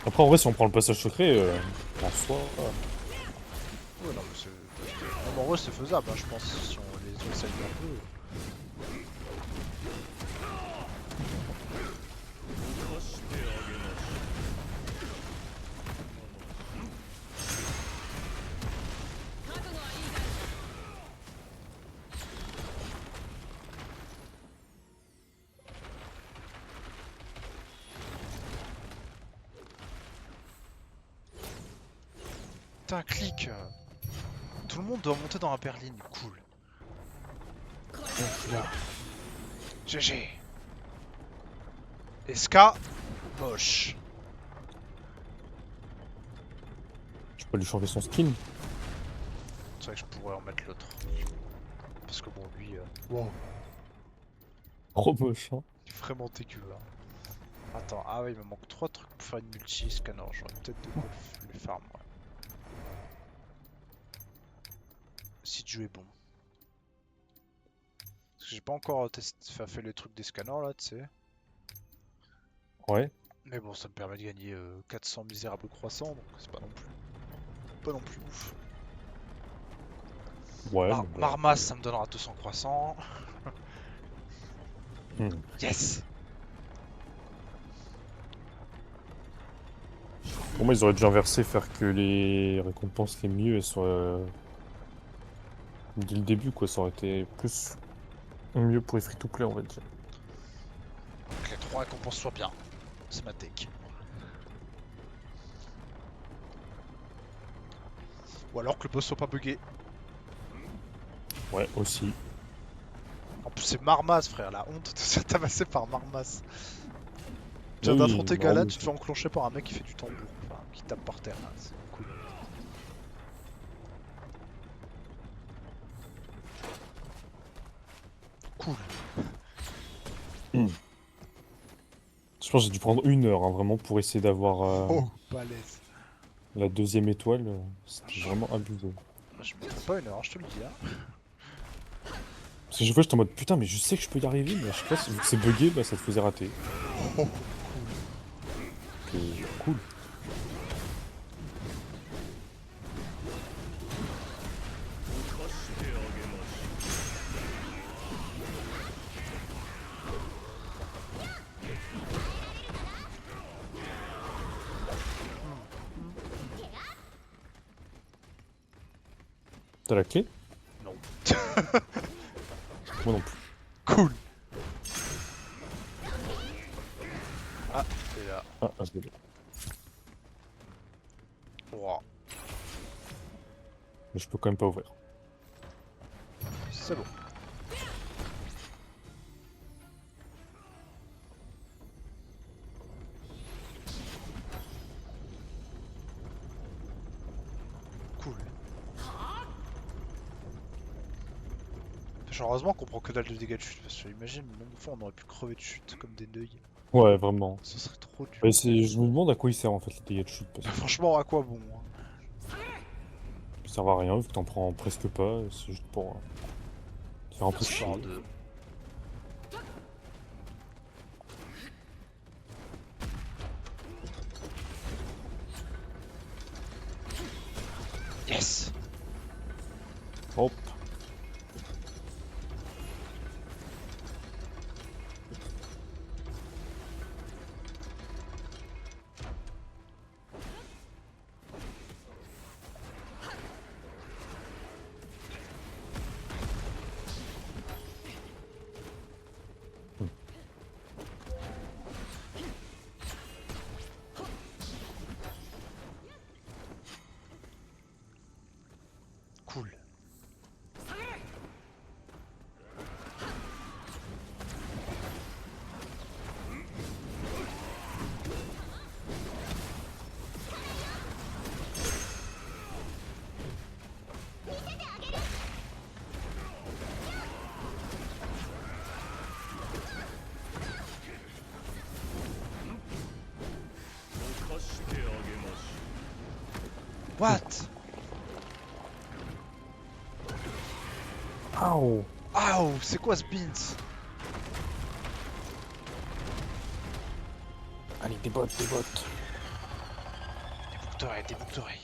Speaker 2: Après, en vrai, si on prend le passage secret, en soi.
Speaker 1: Ouais, non, mais c'est... Non, mais en vrai c'est faisable hein, je pense si on les essaye un peu. Putain, clic. Tout le monde doit monter dans la berline, cool. GG. Esca, moche.
Speaker 2: Tu peux lui changer son skin.
Speaker 1: C'est vrai que je pourrais en mettre l'autre. Parce que bon, lui, wow,
Speaker 2: Trop moche, hein.
Speaker 1: il est vraiment dégueu là. Attends, ah ouais, il me manque 3 trucs pour faire une multi scanner. J'aurais peut-être de quoi les farm, ouais. Si Dieu est bon. Parce que j'ai pas encore fait les trucs des scanners là, tu sais.
Speaker 2: Ouais.
Speaker 1: Mais bon, ça me permet de gagner 400 misérables croissants, donc c'est pas non plus. Pas non plus ouf.
Speaker 2: Ouais, mais bon.
Speaker 1: Marmas, ça me donnera 200 croissants.
Speaker 2: Hmm.
Speaker 1: Yes!
Speaker 2: Pour moi, ils auraient dû inverser, faire que les récompenses les mieux, elles soient dès le début, quoi. Ça aurait été plus mieux pour les free-to-play, on va dire.
Speaker 1: Que les 3 récompenses soient bien. C'est ma take. Ou alors que le boss soit pas bugué.
Speaker 2: Ouais, aussi.
Speaker 1: En plus, c'est Marmas, frère. La honte de se faire tabasser par Marmas. Tu
Speaker 2: Ah
Speaker 1: viens
Speaker 2: oui,
Speaker 1: d'affronter
Speaker 2: vraiment,
Speaker 1: Gala,
Speaker 2: mais
Speaker 1: tu te fais enclencher par un mec qui fait du tambour. Enfin, qui tape par terre, là. C'est cool. Cool.
Speaker 2: Je pense que j'ai dû prendre 1 heure, hein, vraiment, pour essayer d'avoir
Speaker 1: Oh, balèze.
Speaker 2: la 2e étoile. C'était vraiment abusé.
Speaker 1: Je mettrai pas 1 heure, je te le dis. Hein.
Speaker 2: Parce que chaque fois, j'étais en mode putain, mais je sais que je peux y arriver, mais à chaque fois, vu que c'est bugué, bah ça te faisait rater.
Speaker 1: Oh,
Speaker 2: Donc, cool. T'as la clé?
Speaker 1: non.
Speaker 2: Moi non plus.
Speaker 1: Cool. Ah, c'est là.
Speaker 2: Ah, je l'ai.
Speaker 1: Ouah,
Speaker 2: Mais je peux quand même pas ouvrir.
Speaker 1: c'est bon. Cool. Genre, heureusement qu'on prend que dalle de dégâts de chute, parce que imagine, le nombre de fois on aurait pu crever de chute comme des neuils.
Speaker 2: Ouais, vraiment.
Speaker 1: Ce serait trop dur.
Speaker 2: Mais je me demande à quoi il sert en fait les dégâts de chute. Parce que
Speaker 1: Franchement, à quoi bon hein.
Speaker 2: ça sert à rien, vu que t'en prends presque pas. C'est juste pour faire un peu chier.
Speaker 1: Histoire de... Yes.
Speaker 2: Hop.
Speaker 1: Cool. What?
Speaker 2: Ow.
Speaker 1: Ow, c'est quoi ce beans?
Speaker 2: Allez, des bottes, des bottes.
Speaker 1: Des boucles d'oreilles, des boucles d'oreilles.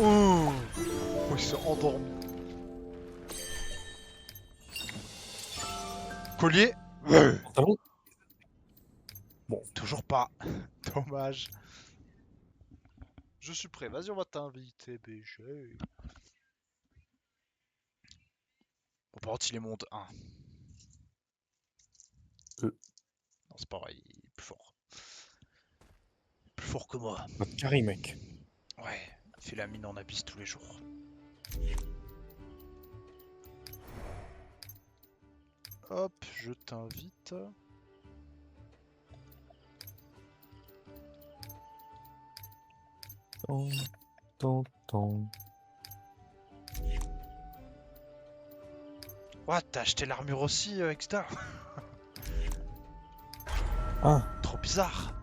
Speaker 1: Oh, oh, il s'est endormi. Collier?
Speaker 2: Pantalon.
Speaker 1: Toujours pas. Dommage. Je suis prêt, vas-y, on va t'inviter, BG. Bon, par contre, il est monde 1. Non, c'est pas vrai, il est plus fort. Plus fort que moi.
Speaker 2: Notre carré, mec.
Speaker 1: Ouais, il fait la mine en abysse tous les jours. Hop, je t'invite.
Speaker 2: Tant.
Speaker 1: What, t'as acheté l'armure aussi, etc.
Speaker 2: Ah.
Speaker 1: Trop bizarre.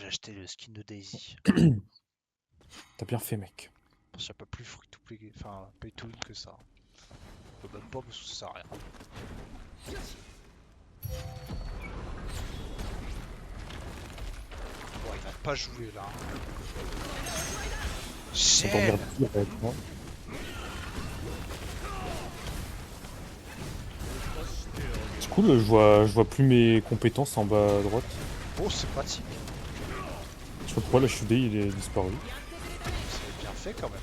Speaker 1: j'ai acheté le skin de Daisy.
Speaker 2: T'as bien fait, mec.
Speaker 1: Parce qu'il n'y a pas plus free to play, enfin pay to win que ça. Même pas parce que ça sert à rien. Bon, il va pas jouer là.
Speaker 2: Ça t'emmerde
Speaker 1: Shell.
Speaker 2: plus avec moi. C'est cool, je vois plus mes compétences en bas à droite.
Speaker 1: Oh, c'est pratique.
Speaker 2: Je sais pas pourquoi, la HUD il est disparu.
Speaker 1: C'est bien fait quand même.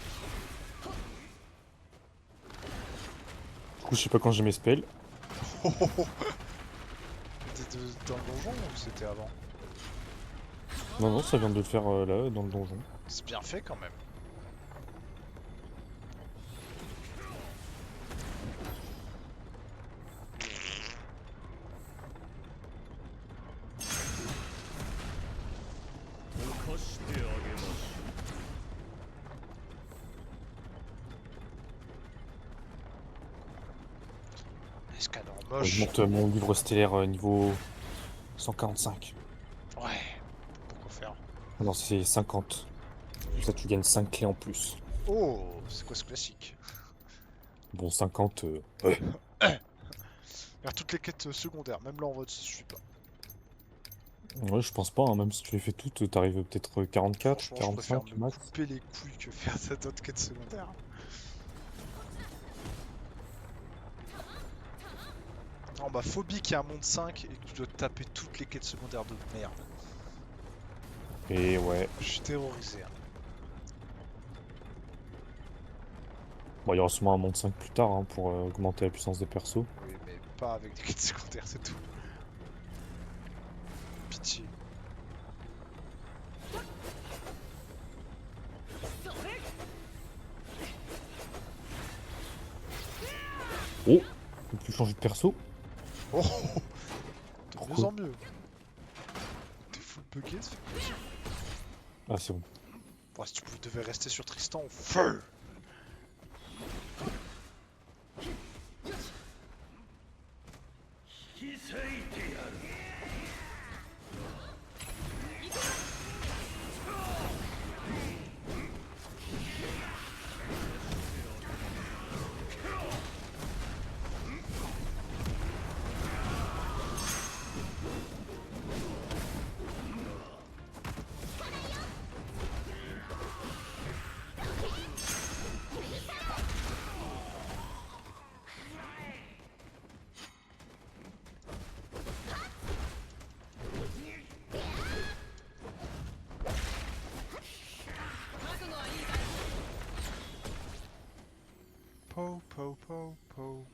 Speaker 2: Du coup, je sais pas quand j'ai mes spells.
Speaker 1: T'étais dans le donjon ou c'était avant?
Speaker 2: Non, non, ça vient de le faire là, dans le donjon.
Speaker 1: C'est bien fait quand même. Escadron
Speaker 2: Je
Speaker 1: moche.
Speaker 2: monte mon livre stellaire niveau 145.
Speaker 1: Ouais. Pourquoi faire?
Speaker 2: Ah non, c'est 50. Comme ça, tu gagnes 5 clés en plus.
Speaker 1: Oh, c'est quoi ce classique?
Speaker 2: Bon, 50.
Speaker 1: Faire toutes les quêtes secondaires, même là en vote ça suffit pas.
Speaker 2: Ouais, je pense pas, hein, même si tu les fais toutes, t'arrives peut-être 44,
Speaker 1: Franchement, je préfère
Speaker 2: 45
Speaker 1: me
Speaker 2: max.
Speaker 1: couper les couilles que faire cette autre quête secondaire. Non, bah, phobie qu'il y a un monde 5 et que tu dois taper toutes les quêtes secondaires de merde.
Speaker 2: Et ouais.
Speaker 1: Je suis terrorisé. Hein.
Speaker 2: Bon, il y aura sûrement un monde 5 plus tard hein, pour augmenter la puissance des persos.
Speaker 1: Oui, mais pas avec des quêtes secondaires, c'est tout. Pitié.
Speaker 2: Oh! On peut plus changer de perso.
Speaker 1: Oh, de mieux
Speaker 2: Pourquoi?
Speaker 1: en mieux. T'es full bugué, ça fait plaisir.
Speaker 2: Ah, c'est bon.
Speaker 1: Bon, si tu devais rester sur Tristan, feu. Po, po, po, po.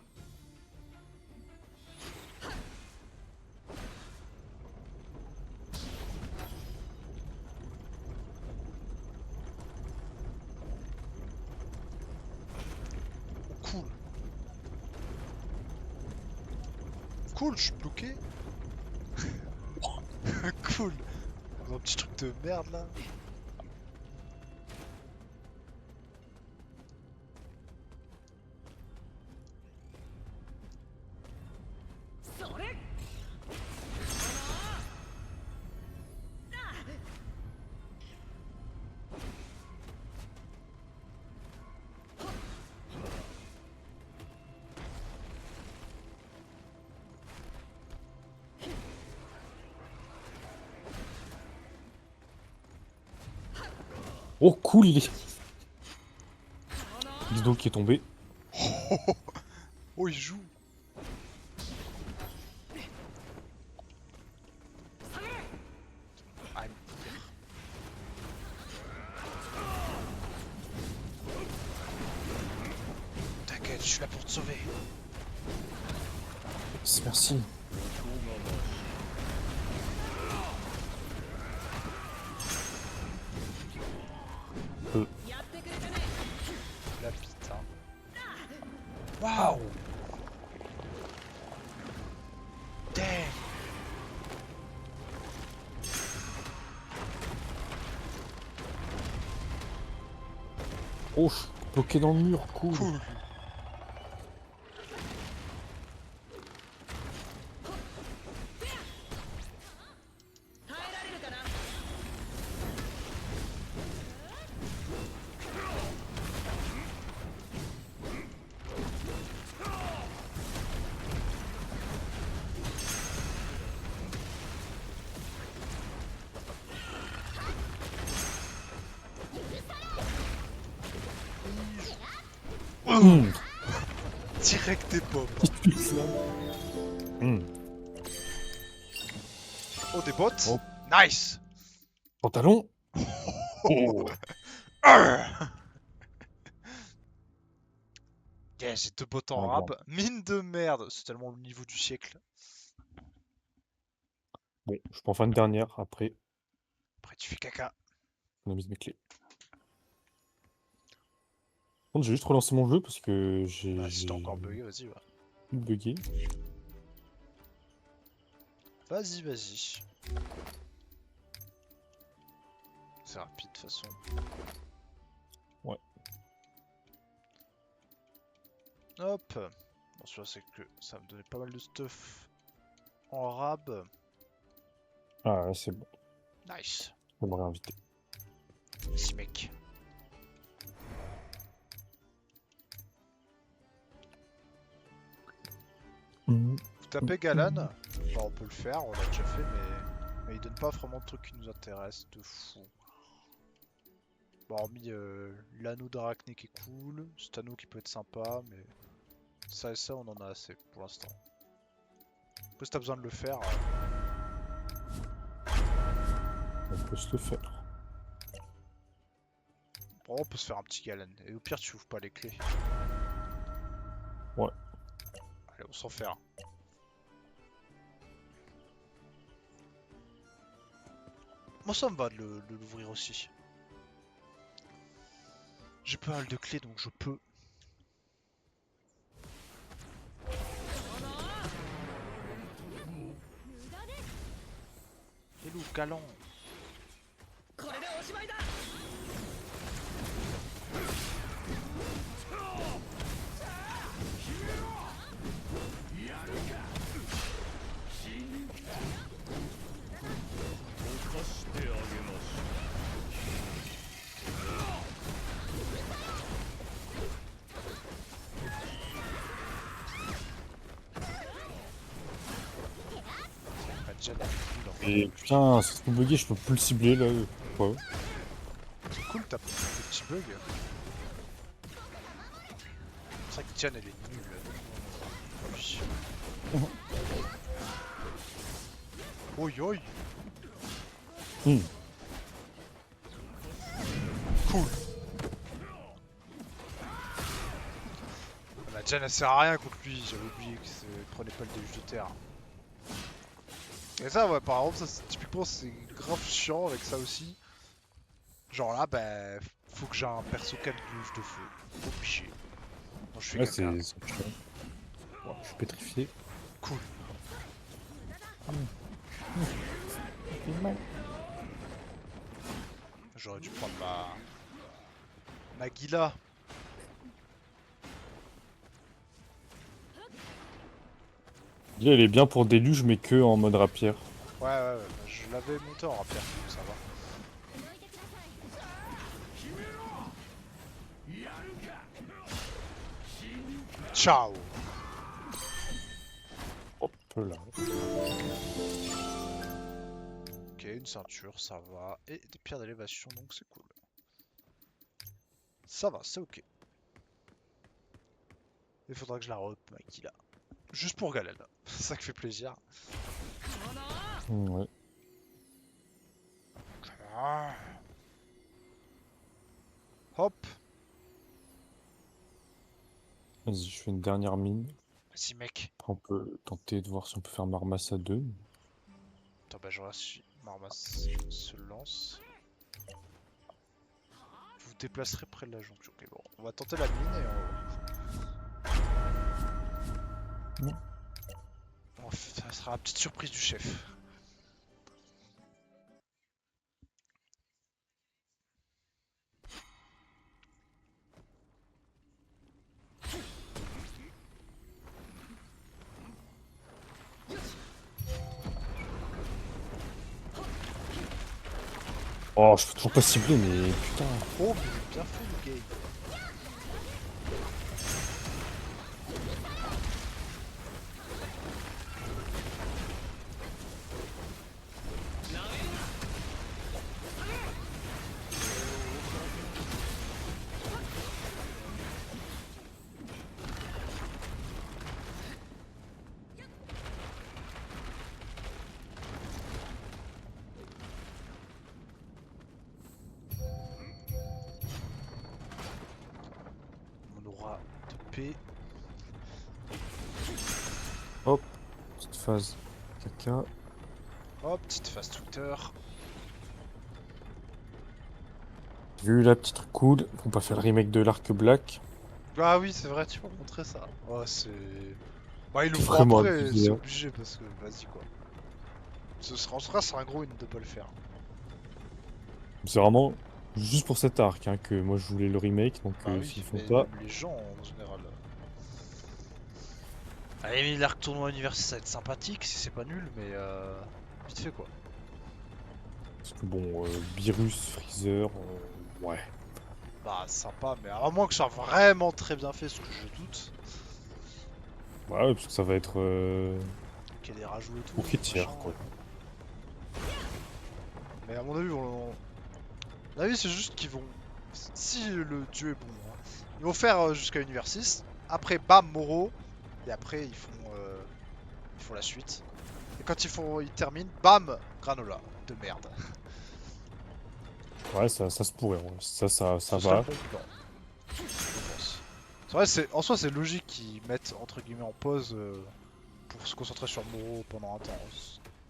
Speaker 1: Oh, cool. Cool, je suis bloqué. Cool. Un petit truc de merde là.
Speaker 2: Oh, cool! Dido qui est tombé.
Speaker 1: Oh, il joue. Ah, t'inquiète, je suis là pour te sauver.
Speaker 2: Merci.
Speaker 1: La bite, hein. Waouh! Damn!
Speaker 2: Oh, je suis bloqué dans le mur, cool.
Speaker 1: Cool!
Speaker 2: Mmh.
Speaker 1: Direct tes pommes.
Speaker 2: Mmh.
Speaker 1: Oh, des bottes.
Speaker 2: Oh.
Speaker 1: Nice.
Speaker 2: Pantalon. Oh.
Speaker 1: Arrgh. Yeah, j'ai 2 bottes en
Speaker 2: Ah, bien.
Speaker 1: rab. Mine de merde. C'est tellement le niveau du siècle.
Speaker 2: Bon, je peux en faire une dernière après.
Speaker 1: Après, tu fais caca.
Speaker 2: On a mis mes clés. Par contre, j'ai juste relancé mon jeu parce que
Speaker 1: Bah, si t'es
Speaker 2: j'ai
Speaker 1: encore bugué, vas-y, ouais.
Speaker 2: bugué.
Speaker 1: Vas-y, vas-y. C'est rapide, de toute façon.
Speaker 2: Ouais.
Speaker 1: Hop. Bon, celui-là, c'est que ça va me donnait pas mal de stuff en rab.
Speaker 2: Ah, ouais, c'est bon.
Speaker 1: Nice.
Speaker 2: On m'a réinvité.
Speaker 1: Merci, mec.
Speaker 2: Mmh.
Speaker 1: Vous tapez Galan, bah, on peut le faire, on l'a déjà fait, mais il donne pas vraiment de trucs qui nous intéressent de fou. Bon, hormis l'anneau d'arachné qui est cool, cet anneau qui peut être sympa, mais ça et ça, on en a assez pour l'instant. Après, si t'as besoin de le faire,
Speaker 2: On peut se le faire.
Speaker 1: bon, on peut se faire un petit Galan. Et au pire, tu ouvres pas les clés.
Speaker 2: Ouais.
Speaker 1: Allez, on s'en fait un. Moi, ça me va de l'ouvrir aussi. J'ai pas mal de clés, donc je peux. Hello, Galan. Bah, déjà, là, cool,
Speaker 2: Et putain, c'est trop bugué, je peux plus le cibler là. Ouais.
Speaker 1: c'est cool, t'as des petits bugs. C'est vrai que Tian, elle est nulle. Oui. Oi, oi.
Speaker 2: Mmh.
Speaker 1: Cool. La Jan elle sert à rien contre lui, j'avais oublié qu'il prenait pas le déluge de terre. Et ça ouais par exemple ça typiquement c'est grave chiant avec ça aussi. Genre là bah faut que j'ai un perso qui a le déluge de feu. Obligé. Donc je fais
Speaker 2: Ouais,
Speaker 1: caca.
Speaker 2: c'est chiant. Ouais, je suis pétrifié.
Speaker 1: Cool. J'aurais dû prendre ma Gila.
Speaker 2: Là, elle est bien pour déluge, mais que en mode rapière.
Speaker 1: Ouais, bah, je l'avais monté en rapière, donc ça va. Ciao.
Speaker 2: Hop là.
Speaker 1: Ok, une ceinture, ça va. Et des pierres d'élévation, donc c'est cool. Ça va, c'est ok. Il faudra que je la re ma Gila. Juste pour Galel. C'est ça qui fait plaisir.
Speaker 2: Ouais.
Speaker 1: Ah. Hop.
Speaker 2: Vas-y, je fais une dernière mine.
Speaker 1: Vas-y mec.
Speaker 2: Après, on peut tenter de voir si on peut faire Marmasse à 2.
Speaker 1: Attends, bah je regarde si Marmas se lance. Vous vous déplacerez près de la jonction. Ok, bon. On va tenter la mine et
Speaker 2: Non.
Speaker 1: ça sera la petite surprise du chef.
Speaker 2: Oh, je peux toujours pas cibler, mais putain.
Speaker 1: Oh, mais bien fait le game. aura de paix.
Speaker 2: Hop, petite phase caca.
Speaker 1: Hop, petite phase Twitter.
Speaker 2: Vu la petite coude, pour pas faire le remake de l'arc Black.
Speaker 1: Ah oui, c'est vrai, tu m'as montré ça. Oh, c'est... Bah, ils le
Speaker 2: C'est
Speaker 1: feront
Speaker 2: vraiment
Speaker 1: après,
Speaker 2: abusé,
Speaker 1: c'est
Speaker 2: hein.
Speaker 1: obligé, parce que, vas-y, quoi. Ce sera un gros une de pas le faire.
Speaker 2: C'est vraiment juste pour cet arc hein, que moi je voulais le remake, donc
Speaker 1: Bah oui,
Speaker 2: s'ils font
Speaker 1: mais
Speaker 2: pas,
Speaker 1: même les gens, en général. Allez, mais l'arc tournoi universitaire, ça va être sympathique, si c'est pas nul, mais vite fait, quoi.
Speaker 2: parce que bon, Beerus, Freezer, ouais.
Speaker 1: Bah, sympa, mais à moins que ce soit vraiment très bien fait, ce que je doute.
Speaker 2: Ouais, parce que ça va être
Speaker 1: Qu'il y ait des rajouts et tout,
Speaker 2: pour tiers,
Speaker 1: machin.
Speaker 2: quoi.
Speaker 1: Mais à mon avis, mon avis, c'est juste qu'ils vont. Si le dieu est bon, hein, ils vont faire jusqu'à Univers 6. Après, bam, Moro. Et après, ils font la suite. Et quand ils terminent, bam, Granola. De merde.
Speaker 2: Ouais, ça se pourrait, ouais. Ça
Speaker 1: Ce serait le
Speaker 2: va.
Speaker 1: bon plan, je pense. C'est vrai, en soi, c'est logique qu'ils mettent entre guillemets en pause pour se concentrer sur Moro pendant un temps.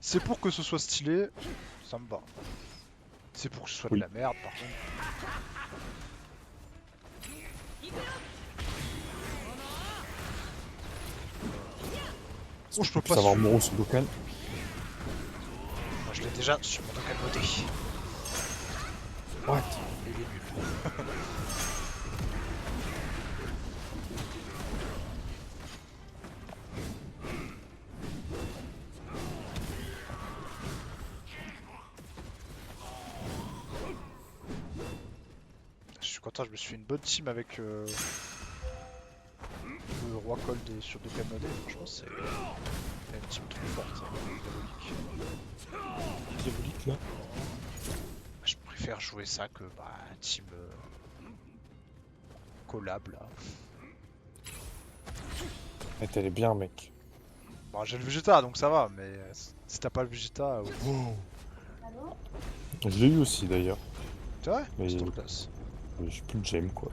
Speaker 1: C'est pour que ce soit stylé, ça me va. C'est pour que ce soit de
Speaker 2: Oui.
Speaker 1: la merde, par contre. Oh, je peux
Speaker 2: Pour
Speaker 1: pas
Speaker 2: savoir
Speaker 1: suivre.
Speaker 2: Moro sur Dokkan.
Speaker 1: Moi, je l'ai déjà sur mon Dokkan modé.
Speaker 2: What?
Speaker 1: Il est nul. Je suis content, je me suis fait une bonne team avec le roi Cold sur Dokkan modé. Franchement, c'est une team trop forte. Diabolique.
Speaker 2: Diabolique là.
Speaker 1: Je préfère jouer ça que team collab là.
Speaker 2: Elle est bien, mec.
Speaker 1: Bon, j'ai le Vegeta donc ça va, mais si t'as pas le Vegeta, wow.
Speaker 2: Je l'ai eu aussi d'ailleurs.
Speaker 1: C'est vrai,
Speaker 2: Mais
Speaker 1: c'est trop classe.
Speaker 2: j'ai plus de gemme, quoi.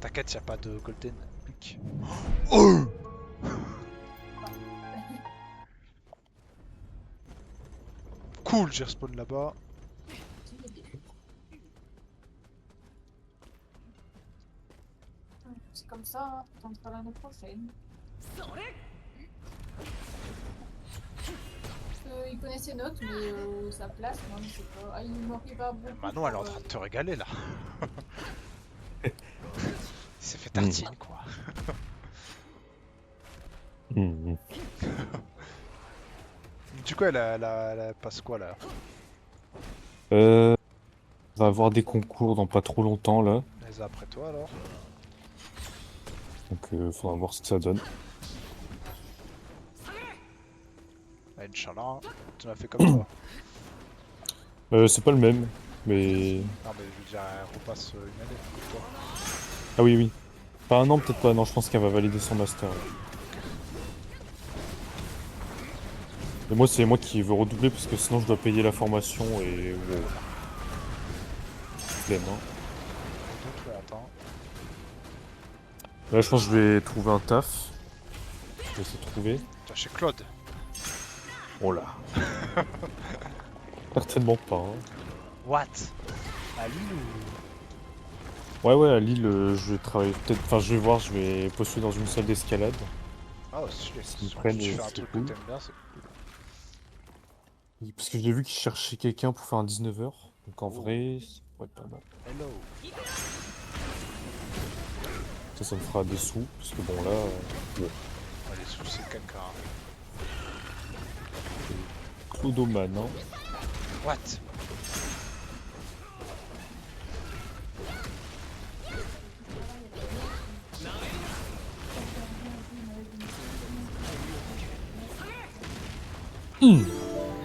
Speaker 1: T'inquiète, y'a pas de Golden Pick. Oh, cool, j'ai respawn là-bas.
Speaker 3: C'est comme ça, hein, on tentera l'année prochaine. Il connaît ses notes, mais sa place, moi je sais pas. Ah, il manquait pas beaucoup.
Speaker 1: Manon, elle est en
Speaker 3: pour,
Speaker 1: train de te régaler là. Il s'est fait
Speaker 2: Hmm.
Speaker 1: tartine quoi. Du coup, elle passe quoi là?
Speaker 2: On va avoir des concours dans pas trop longtemps là.
Speaker 1: Elle est après toi alors?
Speaker 2: Donc faudra voir ce que ça donne.
Speaker 1: Inch'Allah, tu m'as fait comme toi.
Speaker 2: C'est pas le même, mais...
Speaker 1: Non mais je veux dire, elle repasse une année comme toi.
Speaker 2: Ah oui, oui. Pas un an, peut-être pas. Non, je pense qu'elle va valider son master. Ouais. Et moi, c'est moi qui veux redoubler parce que sinon je dois payer la formation et... Wow. Flemme, hein.
Speaker 1: Donc ouais, attends.
Speaker 2: Là, je pense que je vais trouver un taf. Je vais essayer de trouver.
Speaker 1: Tiens, chez Claude.
Speaker 2: Oh là. Certainement pas. Hein.
Speaker 1: What? À Lille ou...
Speaker 2: Ouais, ouais, à Lille, je vais travailler. Peut-être. Enfin, je vais voir, je vais postuler dans une salle d'escalade.
Speaker 1: Ah, stylé.
Speaker 2: S'ils me
Speaker 1: Si
Speaker 2: prennent,
Speaker 1: tu fais un
Speaker 2: c'est
Speaker 1: truc
Speaker 2: cool.
Speaker 1: que t'aimes bien, c'est cool.
Speaker 2: Parce que j'ai vu qu'ils cherchaient quelqu'un pour faire un 19h. Donc en
Speaker 1: Oh.
Speaker 2: vrai, ça pourrait être pas mal.
Speaker 1: Hello.
Speaker 2: Ça me fera des sous. Parce que bon, là. Bon.
Speaker 1: Allez, sous c'est caca.
Speaker 2: Clodoman, hein.
Speaker 1: What?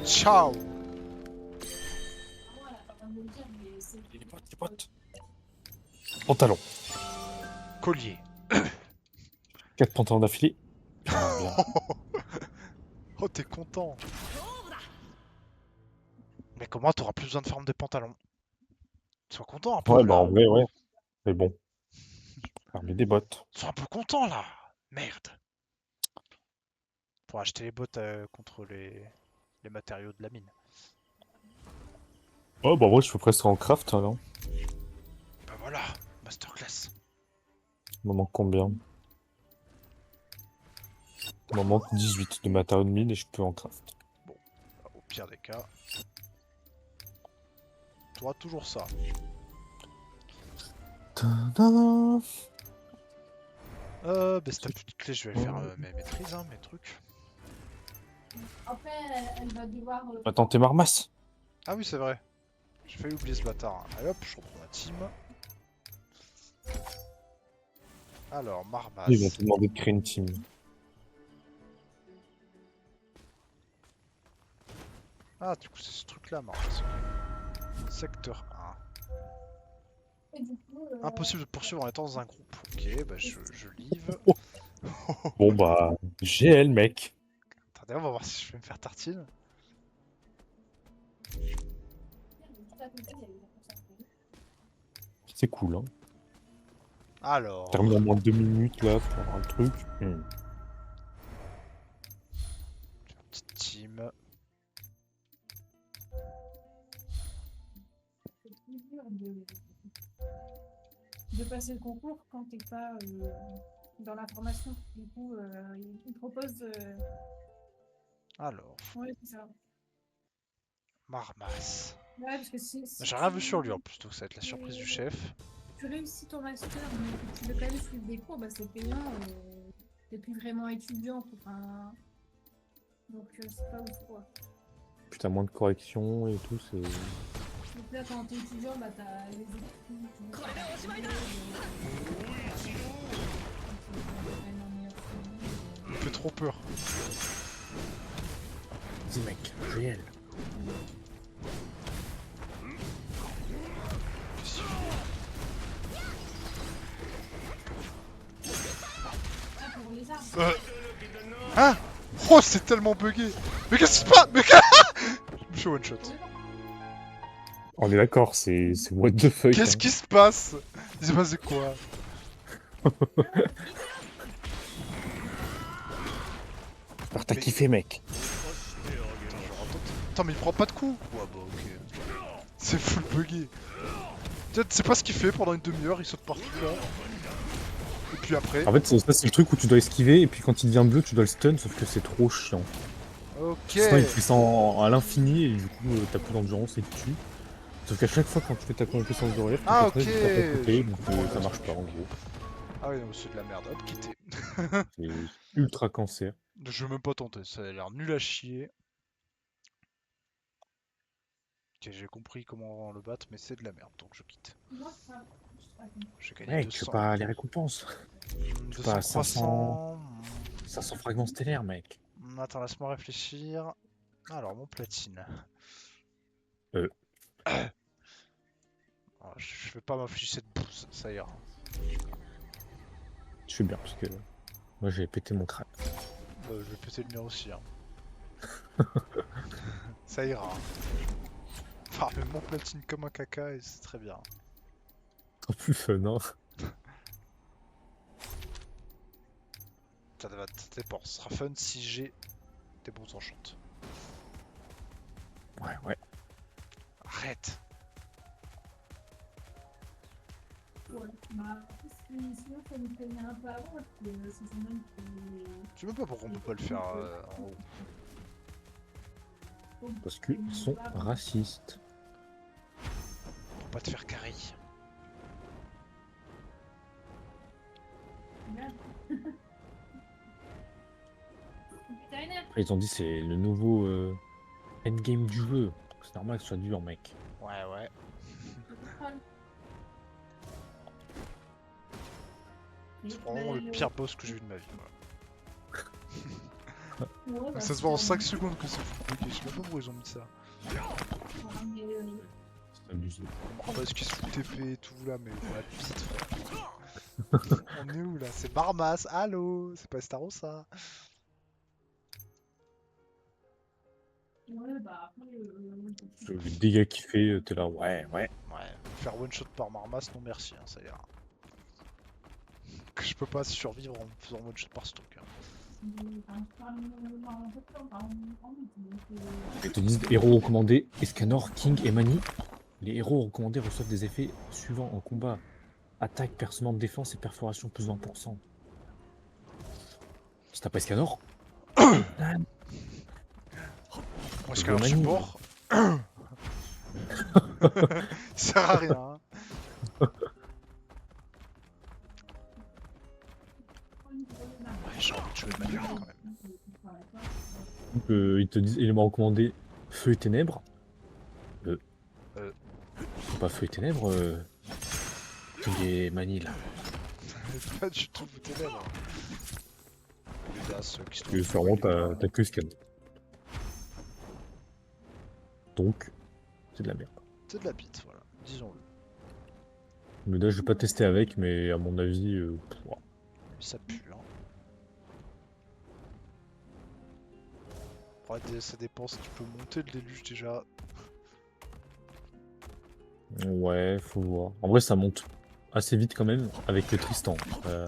Speaker 1: Ciao.
Speaker 2: Les potes. Pantalon.
Speaker 1: Collier.
Speaker 2: 4 pantalons d'affilée. Bien, bien.
Speaker 1: Oh, t'es content. Mais comment t'auras plus besoin de forme de pantalon? Sois content un peu
Speaker 2: Ouais, bah en
Speaker 1: là.
Speaker 2: vrai, ouais. Mais bon. Armée des bottes.
Speaker 1: Ils sont un peu contents là. Merde. Pour acheter les bottes contre les matériaux de la mine.
Speaker 2: Oh bah moi je fais presque en craft alors.
Speaker 1: Bah voilà, masterclass.
Speaker 2: Il m'en manque combien? Il m'en manque 18 de matériaux de mine et je peux en craft.
Speaker 1: Au pire des cas, t'auras toujours ça.
Speaker 2: Tadam.
Speaker 1: Bah si t'as plus de clés, je vais aller faire mes maîtrises, hein, mes trucs.
Speaker 3: Après, elle va devoir.
Speaker 2: Attends, t'es marmasse?
Speaker 1: Ah oui, c'est vrai. J'ai failli oublier ce bâtard. Allez hop, je reprends ma team. Alors,
Speaker 2: Ils vont
Speaker 1: Marmas.
Speaker 2: te demander de créer une team.
Speaker 1: Ah, du coup, c'est ce truc-là, Marmas. Secteur 1.
Speaker 3: Et du coup,
Speaker 1: Impossible de poursuivre en étant dans un groupe. Ok, bah je live.
Speaker 2: Bon bah, GL mec.
Speaker 1: Attendez, on va voir si je vais me faire tartine.
Speaker 2: C'est cool hein.
Speaker 1: Alors,
Speaker 2: Termine en moins de 2 minutes là pour avoir un truc.
Speaker 1: petite team.
Speaker 3: c'est plus dur de passer le concours quand t'es pas dans la formation. Du coup, ils proposent.
Speaker 1: Alors,
Speaker 3: Ouais, c'est ça.
Speaker 1: Marmas.
Speaker 3: Ouais, parce que si
Speaker 1: J'ai rien vu sur lui en plus, donc ça va être la surprise du chef.
Speaker 3: tu réussis ton master, mais que tu veux quand même suivre des cours, bah c'est payant. T'es plus vraiment étudiant. Enfin, donc c'est pas ouf quoi.
Speaker 2: Putain, moins de corrections et tout, c'est...
Speaker 3: Donc là, quand t'es étudiant, bah t'as les études, tu veux faire des vidéos,
Speaker 1: Il me fait trop peur.
Speaker 2: Vas-y mec, GL.
Speaker 1: Qu'est-ce qu'il
Speaker 3: Ah, pour les armes.
Speaker 1: fait Hein? Oh, c'est tellement bugué. Mais qu'est-ce qui se passe? Mais je me suis one shot.
Speaker 2: On est d'accord, c'est what the fuck.
Speaker 1: Qu'est-ce
Speaker 2: Hein.
Speaker 1: qui se passe? Il s'est passé quoi?
Speaker 2: Alors t'as
Speaker 1: Mais-
Speaker 2: kiffé mec.
Speaker 1: Attends, mais il prend pas de coup. Ouais, bah ok. C'est full bugué. Tu sais pas ce qu'il fait pendant une demi-heure, il saute partout là. Et puis après.
Speaker 2: En fait, ça c'est le truc où tu dois esquiver et puis quand il devient bleu, tu dois le stun, sauf que c'est trop chiant.
Speaker 1: Ok.
Speaker 2: Sinon il fait ça à l'infini et du coup t'as plus d'endurance et tu tues. Sauf qu'à chaque fois quand tu fais ta compétence de relief,
Speaker 1: Ah,
Speaker 2: ton personnage
Speaker 1: ok.
Speaker 2: il tape à côté,
Speaker 1: Je
Speaker 2: donc
Speaker 1: comprends
Speaker 2: ça
Speaker 1: le
Speaker 2: marche
Speaker 1: truc.
Speaker 2: pas en gros.
Speaker 1: Ah oui, non, c'est de la merde. Hop, quitter.
Speaker 2: C'est ultra cancer.
Speaker 1: Je vais même pas tenter, ça a l'air nul à chier. Ok, j'ai compris comment le battre, mais c'est de la merde, donc je quitte.
Speaker 3: Moi, ça, je sais pas.
Speaker 1: J'ai gagné
Speaker 2: Mec, tu
Speaker 1: 200.
Speaker 2: veux pas les récompenses?
Speaker 1: 200
Speaker 2: pas
Speaker 1: croissants.
Speaker 2: 500 fragments stellaires mec.
Speaker 1: Attends, laisse-moi réfléchir. Alors, mon platine.
Speaker 2: Euh.
Speaker 1: Ah, je vais pas m'afficher cette bouse, ça ira.
Speaker 2: Je suis bien parce que moi j'ai pété mon crâne.
Speaker 1: Je vais péter le mien aussi. Hein. Ça ira. Farmer mon platine comme un caca et c'est très bien.
Speaker 2: C'est plus fun hein.
Speaker 1: Ça dépend, ce sera fun si j'ai des bons enchantes.
Speaker 2: Ouais.
Speaker 1: Arrête.
Speaker 3: Ouais. Bah, sinon, ça nous prévenir un peu avant, parce que c'est semaine
Speaker 1: Je sais même pas pourquoi on peut pas le faire en haut.
Speaker 2: Parce qu'ils sont racistes.
Speaker 1: Pour pas te faire carry.
Speaker 3: Vétérinaire.
Speaker 2: Après, ils ont dit c'est le nouveau endgame du jeu. C'est normal que ce soit dur mec.
Speaker 1: Ouais. C'est vraiment le pire boss que j'ai vu de ma vie. Voilà.
Speaker 3: Ouais, bah,
Speaker 1: Ça se voit en 5 secondes que c'est full bugué, je sais même pas pourquoi ils ont mis ça.
Speaker 2: C'est abusé.
Speaker 1: Parce qu'ils se foutent TP et tout là, mais on a vite frère. On est où là? C'est Barmas, allô? C'est pas Starossa?
Speaker 3: Ouais, bah après.
Speaker 2: Les dégâts qu'il fait, t'es là, ouais.
Speaker 1: Ouais, faire one shot par Marmas, non merci, hein, ça ira. Que je peux pas survivre en faisant mode juste par stock. Hein.
Speaker 2: Ils te disent héros recommandés, Escanor, King et Mani. Les héros recommandés reçoivent des effets suivants en combat. Attaque, perçement de défense et perforation plus 20%. Si t'as pas Escanor, Dan,
Speaker 1: Moi,
Speaker 2: je
Speaker 1: je
Speaker 2: veux
Speaker 1: je suis
Speaker 2: Mani.
Speaker 1: mort. Ça sert à rien. Hein. Ouais, j'ai envie de jouer manuel quand même.
Speaker 2: Donc, ils te disent éléments recommandés, feu et ténèbres. Pas feu et ténèbres, King et Mani là.
Speaker 1: Pas du tout vous ténèbres. Ceux qui
Speaker 2: Parce que sûrement t'as que Scan. Donc, c'est de la merde.
Speaker 1: C'est de la bite, voilà, disons-le.
Speaker 2: Mais là, je vais pas tester avec, mais à mon avis, ouais.
Speaker 1: Ça pue, hein. Après, ça dépend si tu peux monter le déluge déjà.
Speaker 2: Ouais, faut voir. En vrai, ça monte assez vite quand même avec Tristan.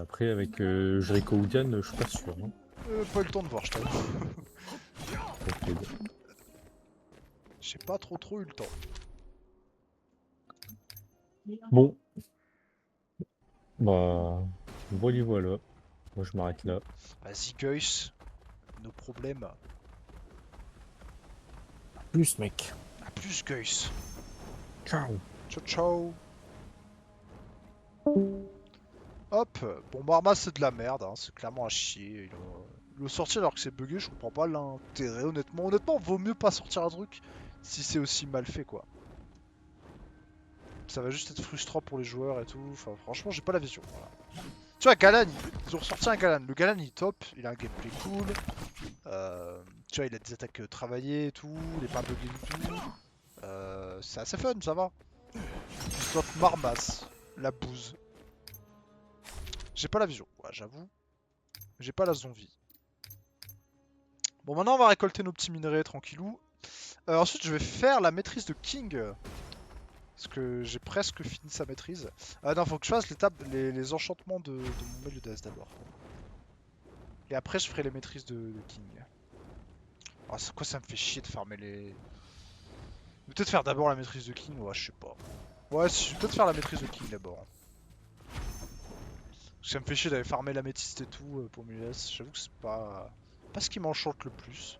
Speaker 2: Après, avec Jericho ou Diane, je suis pas sûr. Hein.
Speaker 1: Pas eu le temps de voir, je t'avoue.
Speaker 2: Donc, bon.
Speaker 1: J'ai pas trop eu le temps.
Speaker 2: Bon, bah, voilà. Moi, je m'arrête là.
Speaker 1: Vas-y, Guys. Nos problèmes.
Speaker 2: Plus, mec.
Speaker 1: A plus, Guys.
Speaker 2: Ciao.
Speaker 1: Ciao, ciao. Hop. Bon, Marma, c'est de la merde. Hein. C'est clairement à chier. Il l'a sorti alors que c'est bugué. Je comprends pas l'intérêt, honnêtement. Honnêtement, vaut mieux pas sortir un truc si c'est aussi mal fait, quoi. Ça va juste être frustrant pour les joueurs et tout. Enfin, franchement, j'ai pas la vision. Voilà. Tu vois, Galan, ils ont ressorti un Galan. Le Galan, il est top. Il a un gameplay cool. Tu vois, il a des attaques travaillées et tout. Il est pas bugué du tout. C'est assez fun, ça va. Sauf Marmas, la bouse. J'ai pas la vision, ouais, j'avoue. J'ai pas la zombie. Bon, maintenant, on va récolter nos petits minerais tranquillou. Ensuite, je vais faire la maîtrise de King. Parce que j'ai presque fini sa maîtrise. Non, faut que je fasse les enchantements de mon Méludas d'abord. Et après, je ferai les maîtrises de King. Ah, c'est quoi, ça me fait chier de farmer les... Peut-être faire d'abord la maîtrise de King, ouais, je sais pas. Ouais, si, je vais peut-être faire la maîtrise de King d'abord. Parce que ça me fait chier d'aller farmer l'améthyste et tout pour Méludas. J'avoue que c'est pas ce qui m'enchante le plus.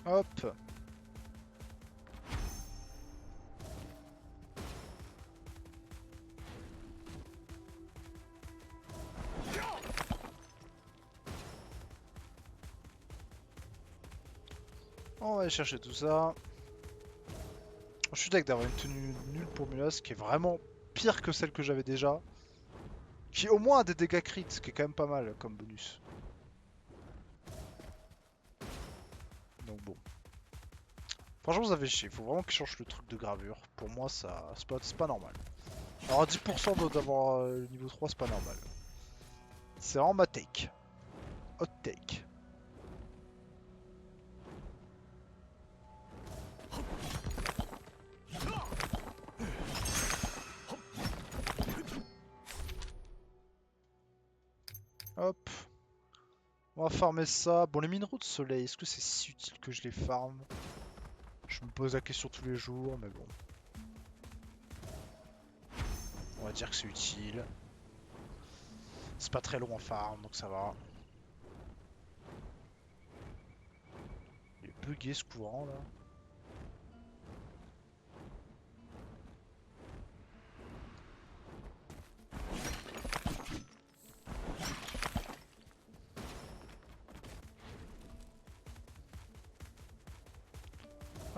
Speaker 1: Hop. On va aller chercher tout ça. Je suis d'accord d'avoir une tenue nulle pour Mulas qui est vraiment pire que celle que j'avais déjà. Qui au moins a des dégâts crits, ce qui est quand même pas mal comme bonus. Donc bon. Franchement, vous avez chier. Faut vraiment qu'ils changent le truc de gravure. Pour moi, ça c'est pas normal. Alors 10% d'avoir le niveau 3, c'est pas normal. C'est vraiment ma take. Hot take. Hop. On va farmer ça. Bon, les minéraux de soleil, est-ce que c'est si utile que je les farme? Je me pose la question tous les jours, mais bon. On va dire que c'est utile. C'est pas très long en farm, donc ça va. Il est bugué ce courant là.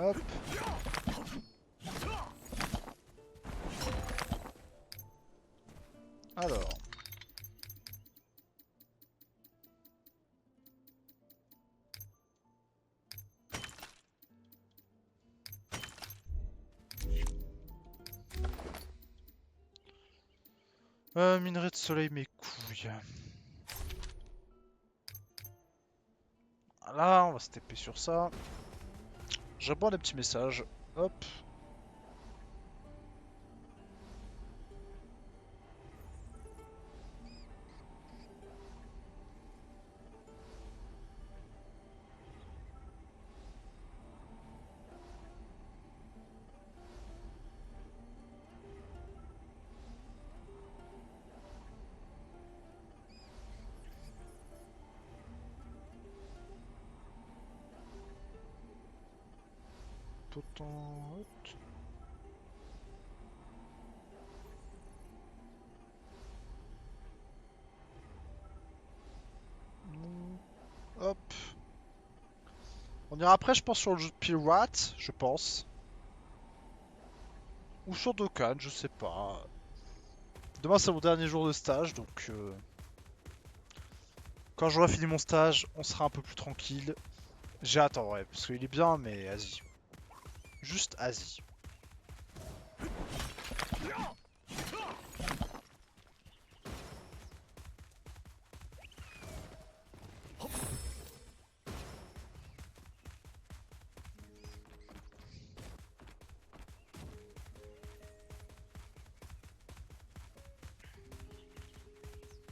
Speaker 1: Hop. Alors. Minerai de soleil, mes couilles. Là, on va se taper sur ça. J'aborde des petits messages. Hop. Tout en haute. Hop. On ira après, je pense, sur le jeu de pirate, je pense. Ou sur Dokkan, je sais pas. Demain, c'est mon dernier jour de stage, donc... quand j'aurai fini mon stage, on sera un peu plus tranquille. J'ai hâte en vrai, parce qu'il est bien, mais Asie. Juste Asie.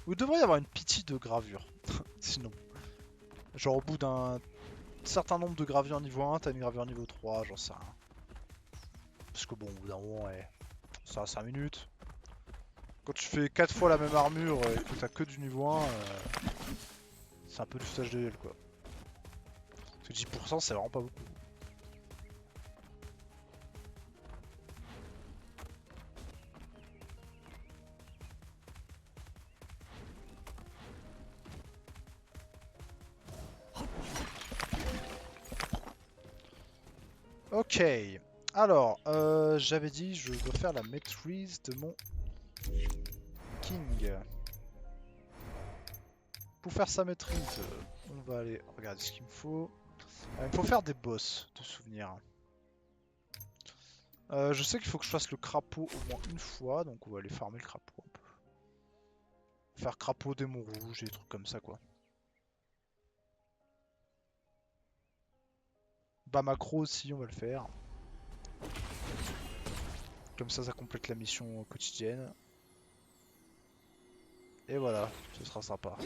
Speaker 1: Vous devriez y avoir une pitié de gravure. Sinon. Genre au bout d'un certain nombre de gravures niveau 1, t'as une gravure niveau 3, j'en sais rien. Parce que bon, au bout d'un moment, ouais, ça a 5 minutes. Quand tu fais 4 fois la même armure et que t'as que du niveau 1, c'est un peu du foutage de gueule quoi. Parce que 10% c'est vraiment pas beaucoup. Ok, alors, j'avais dit je dois faire la maîtrise de mon King. Pour faire sa maîtrise, on va aller regarder ce qu'il me faut. Il me faut faire des boss de souvenirs. Je sais qu'il faut que je fasse le crapaud au moins une fois, donc on va aller farmer le crapaud un peu. Faire crapaud, démon rouge, des trucs comme ça quoi. Bas macro aussi, on va le faire. Comme ça complète la mission quotidienne. Et voilà, ce sera sympa.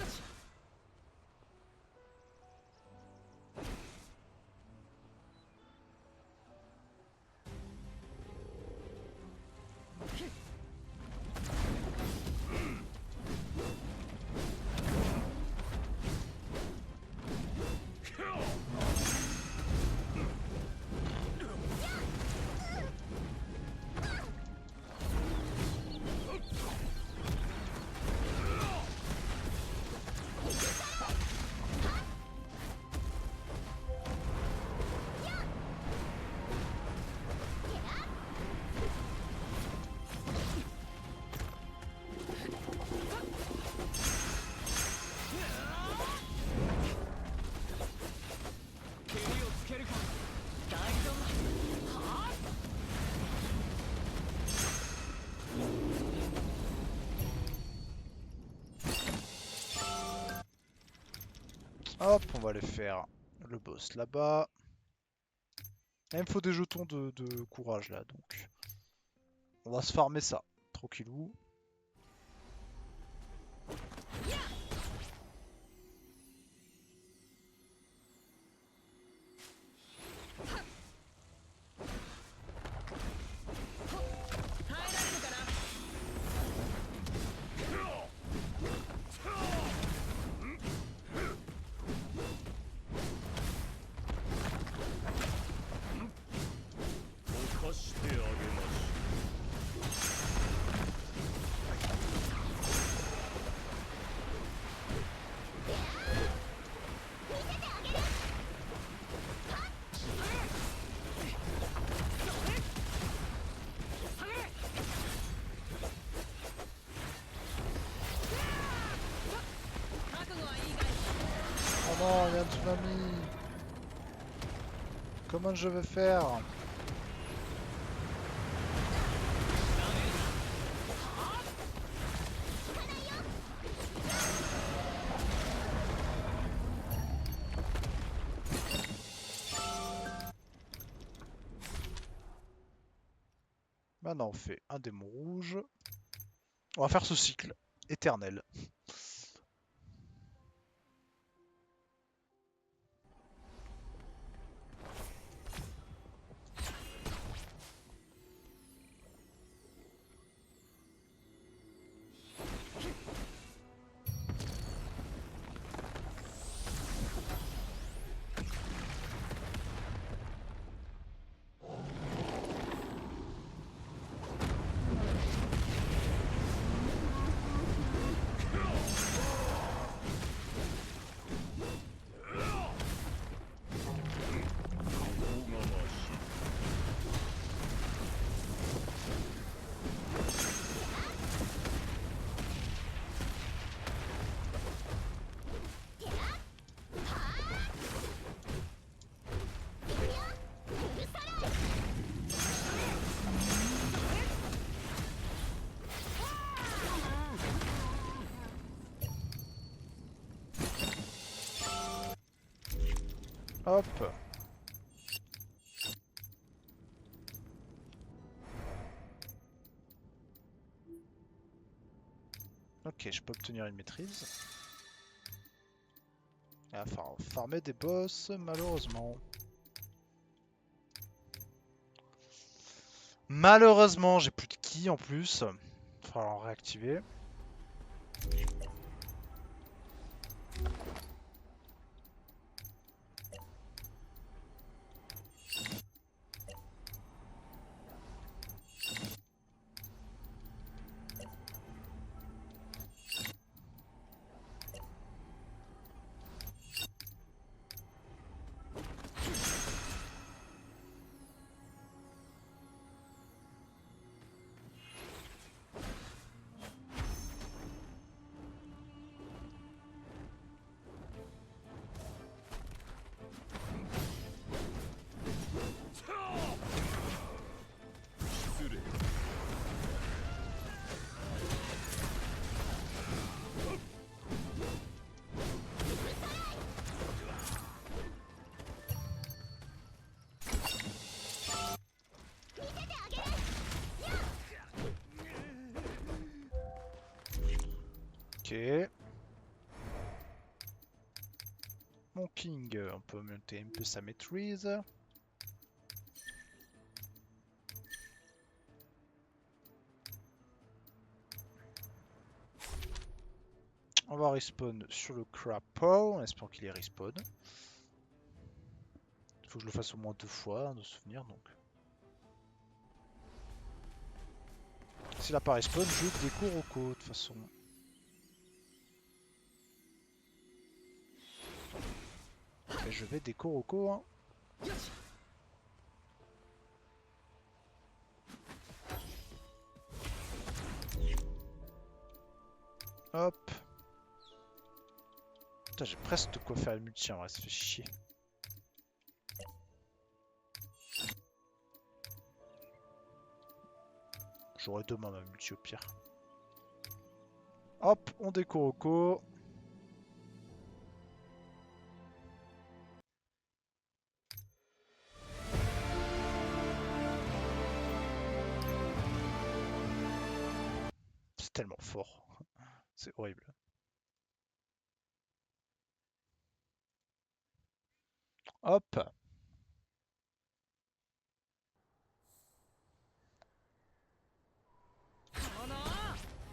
Speaker 1: Hop, on va aller faire le boss là-bas. Il me faut des jetons de courage là, donc on va se farmer ça, tranquillou. Oh non, il y a un tsunami. Comment je vais faire? Maintenant on fait un démon rouge. On va faire ce cycle éternel. Hop. Ok, je peux obtenir une maîtrise. Il va falloir farmer des boss, malheureusement. Malheureusement, j'ai plus de ki en plus. Il va falloir en réactiver. Ok. Mon King, on peut monter un peu sa maîtrise. On va respawn sur le crapaud, en espérant qu'il est respawn. Il faut que je le fasse au moins 2 fois, de souvenir donc. S'il a pas respawn, je découvre au co de toute façon. Et je vais déco au co, hein. Hop. Putain, j'ai presque de quoi faire une multi en vrai, ça fait chier. J'aurai demain ma multi au pire. Hop, on déco au co. C'est tellement fort. C'est horrible. Hop.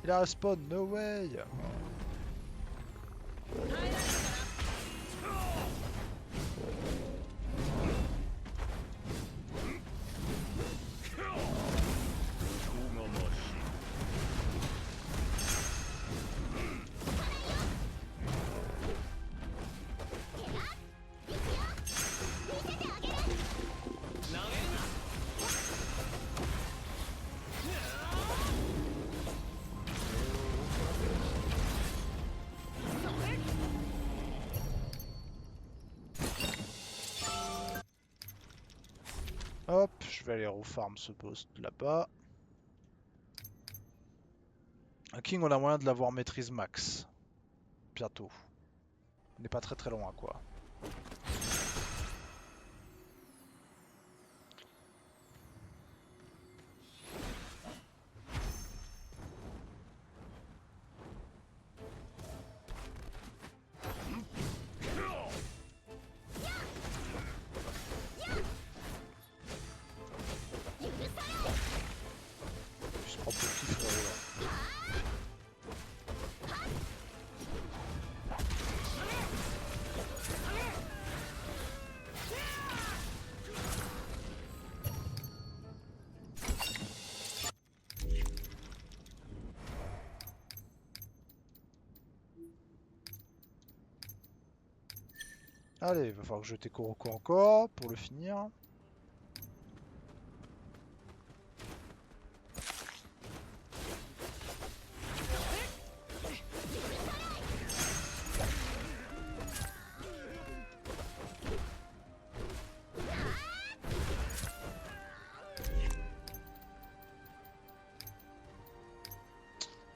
Speaker 1: Il a respawn, no way. Hop, je vais aller refarm ce boss là-bas. Un King, on a moyen de l'avoir maîtrise max. Bientôt. On n'est pas très loin quoi. Allez, il va falloir que je jeter Kuroko encore pour le finir.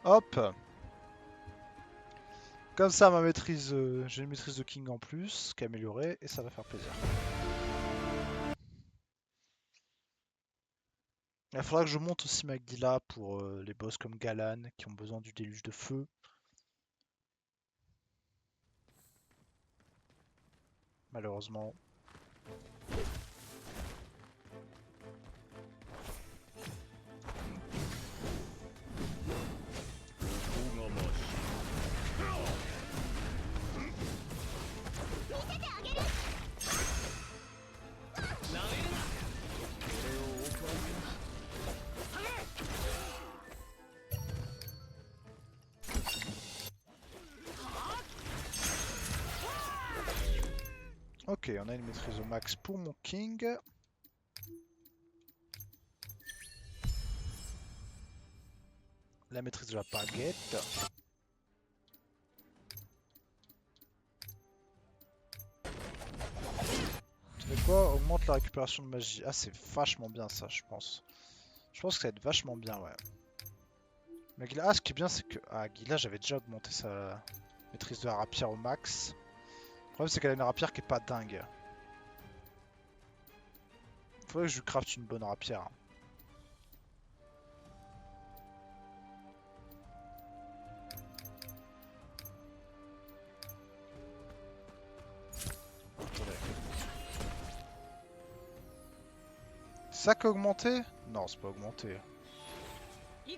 Speaker 1: Hop. Comme ça, ma maîtrise, j'ai une maîtrise de King en plus, qui est améliorée, et ça va faire plaisir. Il faudra que je monte aussi Magdila pour les boss comme Galan, qui ont besoin du déluge de feu. Malheureusement. Ok, on a une maîtrise au max pour mon King. La maîtrise de la baguette. Tu fais quoi? Augmente la récupération de magie. Ah, c'est vachement bien ça, je pense. Je pense que ça va être vachement bien, ouais. Mais Gila, ce qui est bien, c'est que... Ah, Gila, j'avais déjà augmenté sa maîtrise de la rapière au max. Le problème, c'est qu'elle a une rapière qui est pas dingue. Faudrait que je lui crafte une bonne rapière. Attendez. C'est ça qui a augmenté? Non, c'est pas augmenté. J'ai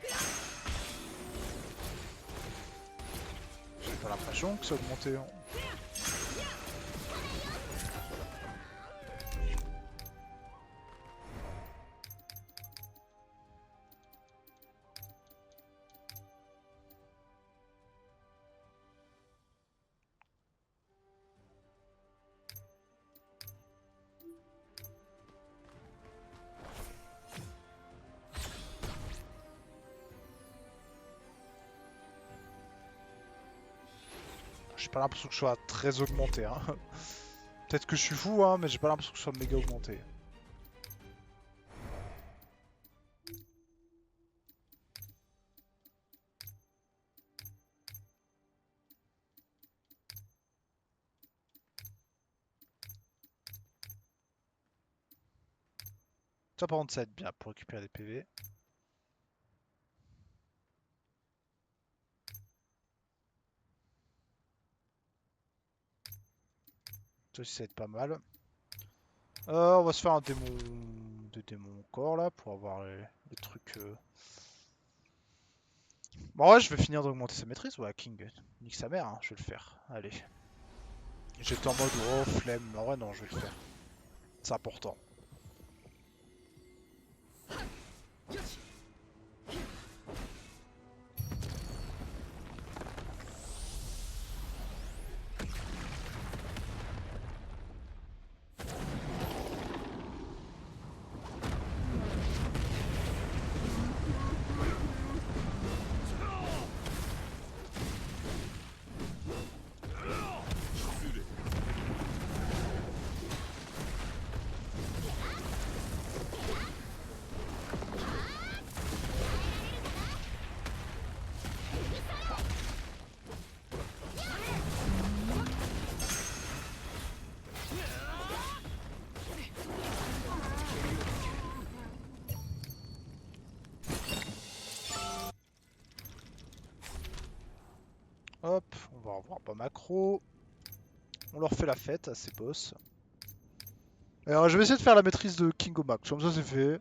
Speaker 1: pas l'impression que c'est augmenté. J'ai pas l'impression que je sois très augmenté. Hein. Peut-être que je suis fou, hein, mais j'ai pas l'impression que je sois méga augmenté. Ça par contre ça va être bien pour récupérer des PV. Ça aussi ça va être pas mal. On va se faire un démon... des démons encore là pour avoir les trucs... Bon ouais je vais finir d'augmenter sa maîtrise. Ouais King, nique sa mère, hein, je vais le faire. Allez. J'étais en mode oh flemme, en vrai non je vais le faire. C'est important. Hop, on va revoir pas macro. On leur fait la fête à ces boss. Alors je vais essayer de faire la maîtrise de King au max, comme ça c'est fait.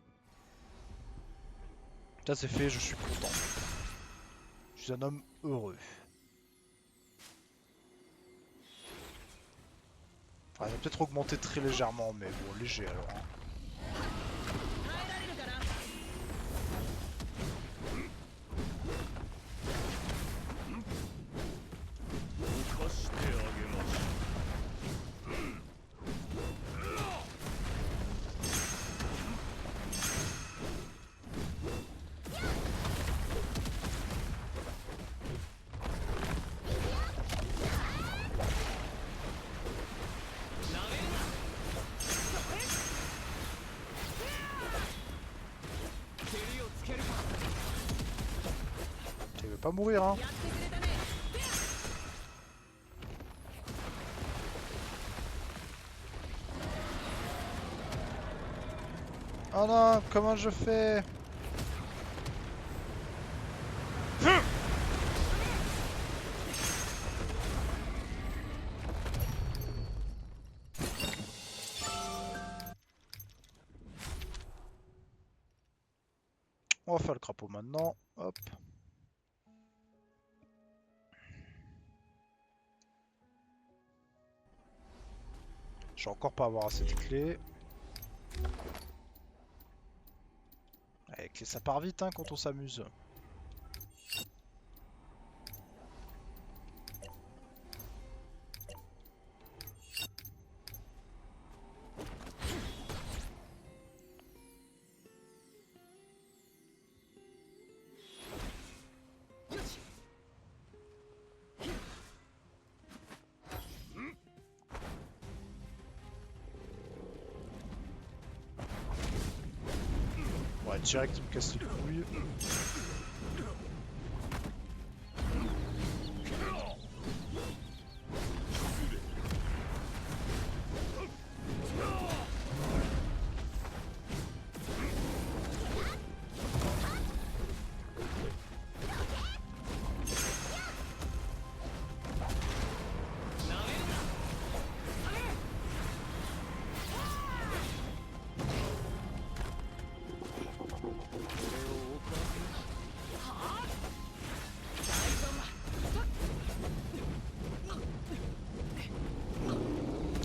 Speaker 1: Ça c'est fait, je suis content. Je suis un homme heureux. Enfin, il va peut-être augmenter très légèrement, mais bon, léger alors. Hein. pas mourir, hein. Oh non, comment je fais? On va faire le crapaud maintenant. Hop. Je vais encore pas avoir assez de clés. Avec clés, ça part vite hein, quand on s'amuse. Ouais, direct, il me casse les couilles.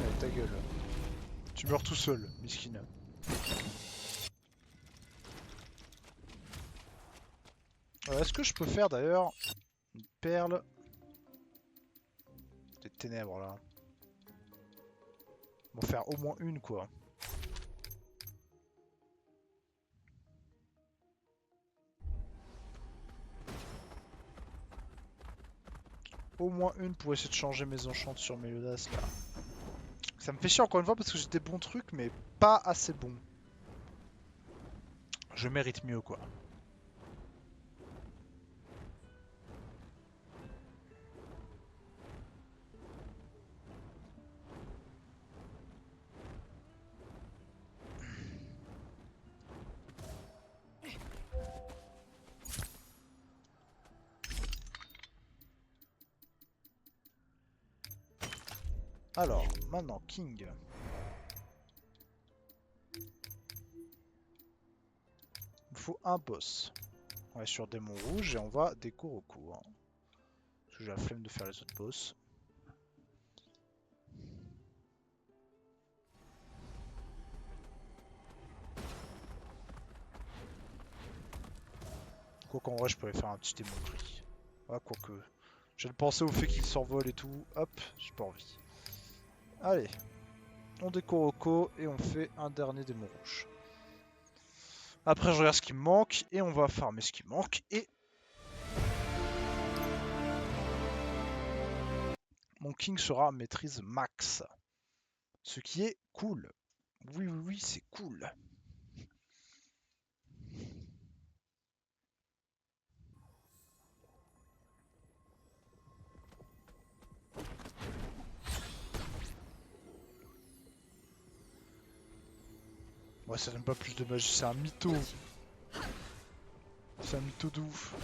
Speaker 1: Allez, ta gueule. Tu meurs tout seul, Miskina. Est-ce que je peux faire d'ailleurs une perle des ténèbres là? Bon, faire au moins une quoi. Au moins une pour essayer de changer mes enchantes sur Meliodas là. Ça me fait chier encore une fois parce que j'ai des bons trucs mais pas assez bons. Je mérite mieux quoi. Alors, maintenant, King. Il me faut un boss. On est sur Démon Rouge et on va déco recours. Hein. Parce que j'ai la flemme de faire les autres boss. Quoi qu'en vrai, je pourrais faire un petit démon gris. Ouais, quoique. Je viens de penser au fait qu'il s'envole et tout. Hop, j'ai pas envie. Allez. On déco Rocco et on fait un dernier démon rouge. Après, je regarde ce qui me manque et on va farmer ce qui manque. Et mon King sera maîtrise max. Ce qui est cool. Oui, oui, oui, c'est cool. Ouais, ça donne pas plus de magie, c'est un mytho. C'est un mytho de ouf.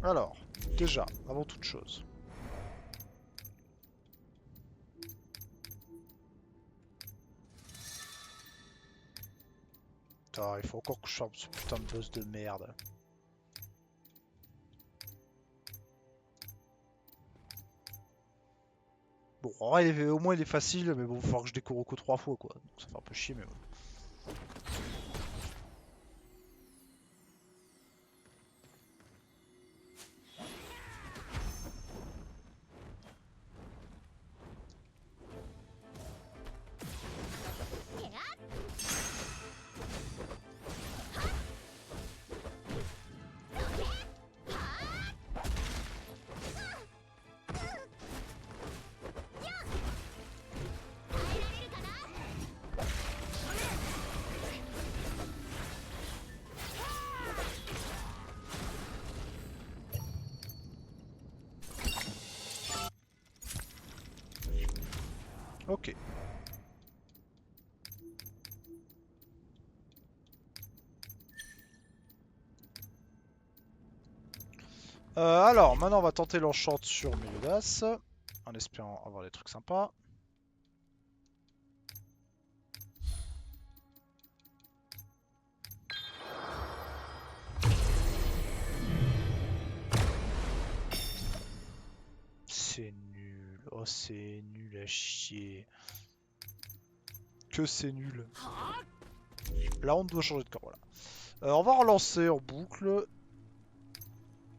Speaker 1: Alors, déjà, avant toute chose. Putain, il faut encore que je charme ce putain de boss de merde. Bon, en vrai, au moins il est facile, mais bon, il va falloir que je découvre que 3 fois quoi. Donc ça fait un peu chier, mais bon. Ok. Alors, maintenant on va tenter l'enchant sur Meliodas, en espérant avoir des trucs sympas. C'est nul, oh c'est nul à chier. Que c'est nul. Là on doit changer de corps, voilà. On va relancer en boucle.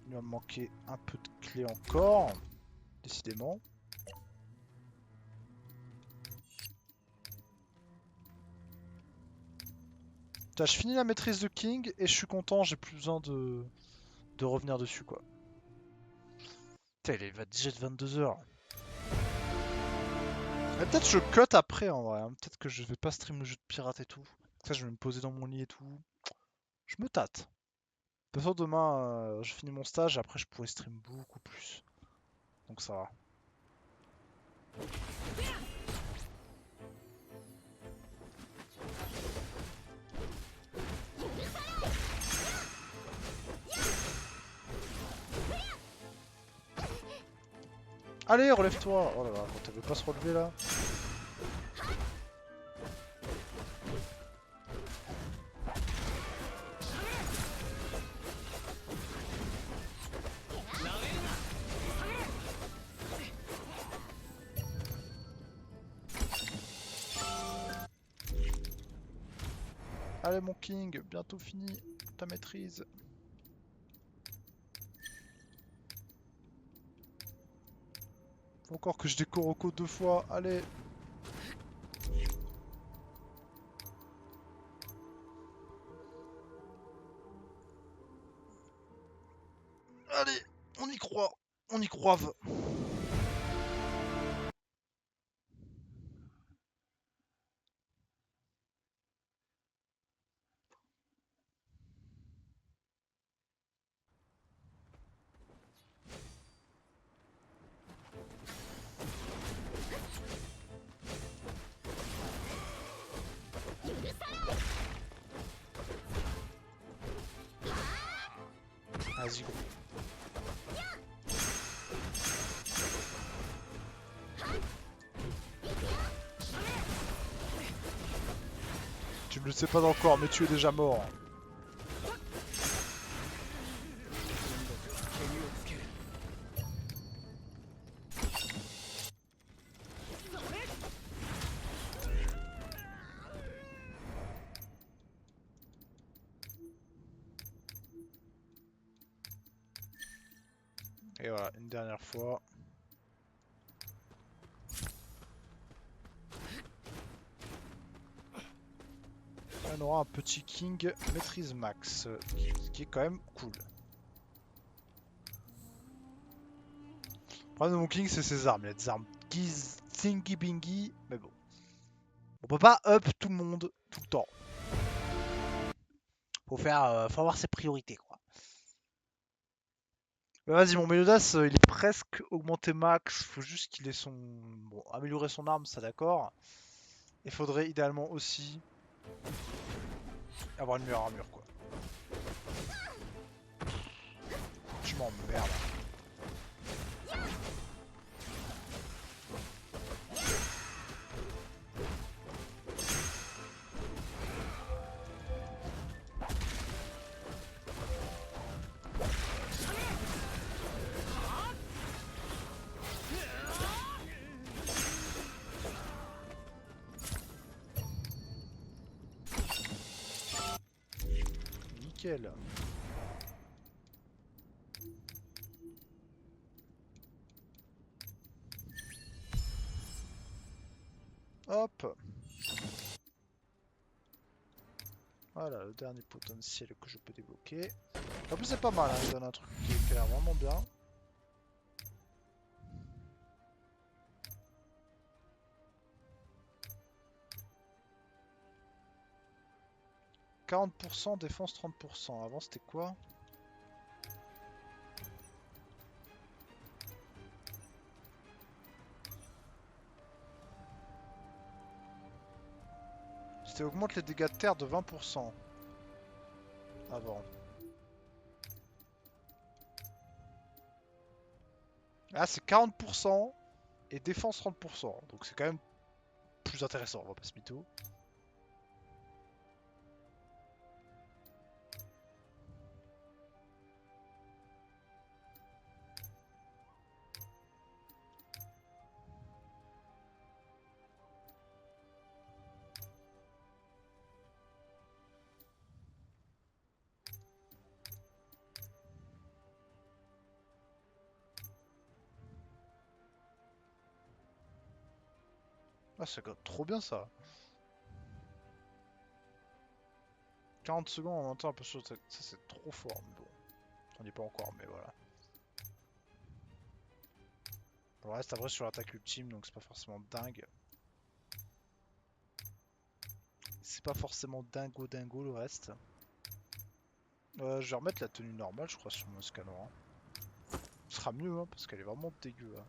Speaker 1: Il va me manquer un peu de clés encore, décidément. Putain, je finis la maîtrise de King et je suis content, j'ai plus besoin de revenir dessus quoi. Putain, il va déjà de 22 h. Peut-être je cut après en vrai, hein. Peut-être que je vais pas stream le jeu de pirate et tout. Ça je vais me poser dans mon lit et tout. Je me tâte. De toute façon demain je finis mon stage et après je pourrai stream beaucoup plus. Donc ça va. Allez, relève-toi! Oh là là, quand t'avais pas se relever là. Allez mon king, bientôt fini ta maîtrise. Faut encore que je décore Oko 2 fois, allez! Allez, on y croit, on y croive. Vas-y gros. Tu ne le sais pas encore, mais tu es déjà mort. Et voilà, une dernière fois. On aura un petit king maîtrise max, ce qui est quand même cool. Le problème de mon king c'est ses armes, il a des armes thingy bingy, mais bon. On peut pas up tout le monde tout le temps. Faut avoir ses priorités quoi. Vas-y, mon Meliodas, il est presque augmenté max. Faut juste qu'il ait son. Bon, améliorer son arme, ça d'accord. Il faudrait idéalement aussi avoir une meilleure armure quoi. Je m'emmerde. nickel. Hop. Voilà le dernier potentiel que je peux débloquer. En plus c'est pas mal, hein, il donne un truc qui a l'air vraiment bien. « 40% défense 30%. Avant c'était quoi? C'était augmente les dégâts de terre de 20% avant. Ah c'est 40% et défense 30%. Donc c'est quand même plus intéressant, on va pas se mytho. Ah c'est quand même trop bien ça. 40 secondes en montant un peu sur... Ça c'est trop fort. Mais bon, on n'y est pas encore, mais voilà. On reste après sur l'attaque ultime, donc c'est pas forcément dingue. C'est pas forcément dingo dingo le reste. Je vais remettre la tenue normale, je crois, sur mon scanner. Ce sera mieux, hein, parce qu'elle est vraiment dégueu. Hein.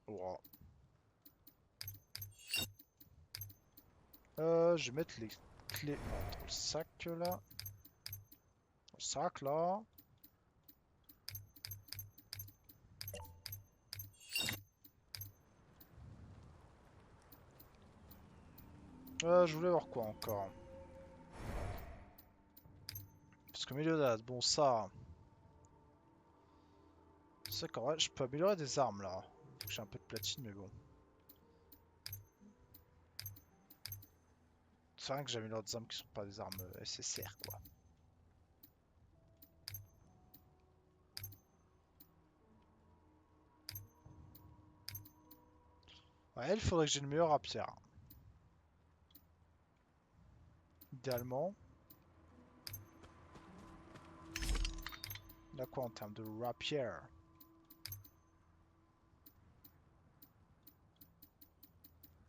Speaker 1: Oh. Je vais mettre les clés dans le sac là. Dans le sac là. Je voulais voir quoi encore. Parce que Méliodase, bon ça... C'est qu'en vrai, je peux améliorer des armes là. Faut que j'ai un peu de platine, mais bon. C'est vrai que j'améliore des armes qui sont pas des armes SSR quoi. Ouais, il faudrait que j'ai une meilleure rapière. Idéalement. On a quoi en termes de rapière?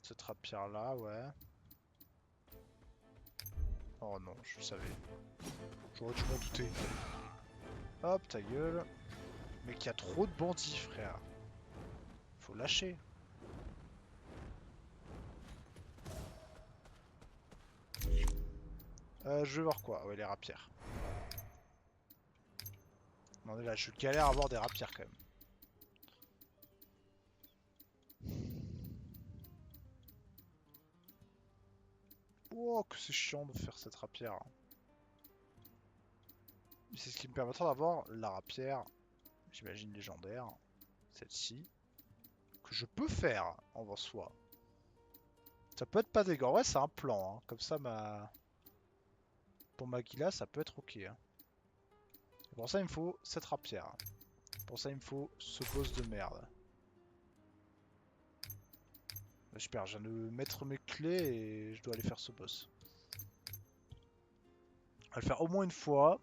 Speaker 1: Cette rapière là, ouais. Oh non, je le savais. J'aurais dû m'en douter. Hop, ta gueule. Mec, il y a trop de bandits, frère. Faut lâcher. Je vais voir quoi. Ouais, les rapières. Non, mais là, je galère à avoir des rapières quand même. Oh, que c'est chiant de faire cette rapière. C'est ce qui me permettra d'avoir la rapière, j'imagine légendaire, celle-ci, que je peux faire en soi. Ça peut être pas dégueu. Ouais, c'est un plan. Hein. Comme ça, pour Magila, ça peut être ok. Hein. Pour ça, il me faut cette rapière. Pour ça, il me faut ce boss de merde. Super, je viens de mettre mes clés et je dois aller faire ce boss. On va le faire au moins une fois.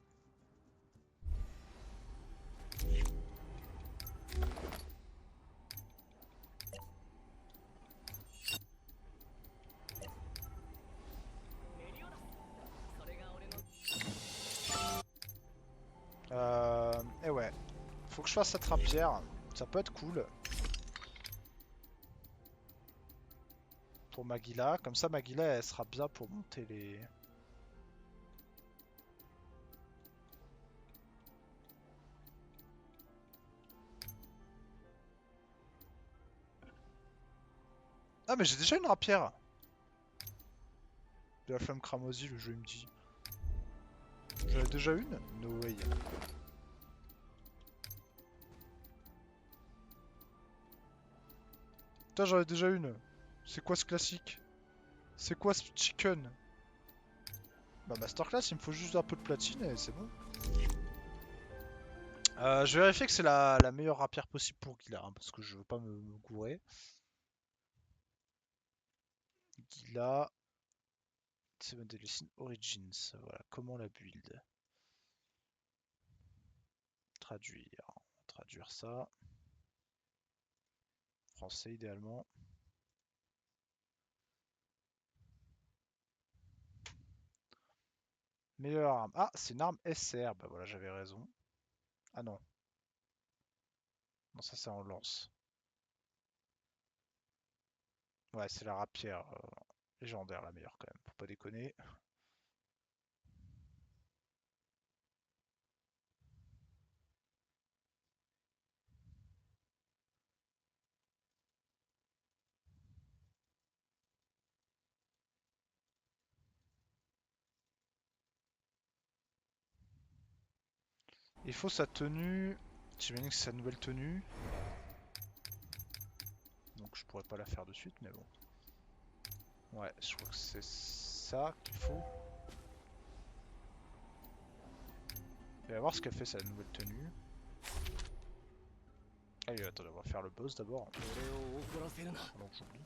Speaker 1: Et ouais, faut que je fasse cette rapière. Ça peut être cool. Pour Magila. Comme ça, Magila, elle sera bien pour monter les... Ah, mais j'ai déjà une rapière. De la flamme cramoisie, le jeu il me dit. J'en ai déjà une? No way. Putain, j'en ai déjà une. C'est quoi ce classique? C'est quoi ce chicken? Bah masterclass, il me faut juste un peu de platine et c'est bon. Je vais vérifier que c'est la meilleure rapière possible pour Gila, hein, parce que je veux pas me gourer. Gila, Seven Deadly Sin Origins, voilà, comment la build? Traduire, traduire ça. Français idéalement. Meilleure arme. Ah, c'est une arme SR, bah voilà, j'avais raison. Ah non, non ça c'est en lance. Ouais, c'est la rapière légendaire la meilleure quand même, faut pas déconner. Il faut sa tenue. J'imagine que c'est sa nouvelle tenue. Donc je pourrais pas la faire de suite, mais bon. Ouais, je crois que c'est ça qu'il faut. Et va voir ce qu'elle fait sa nouvelle tenue. Allez, attends, on va faire le boss d'abord. Avant que j'oublie.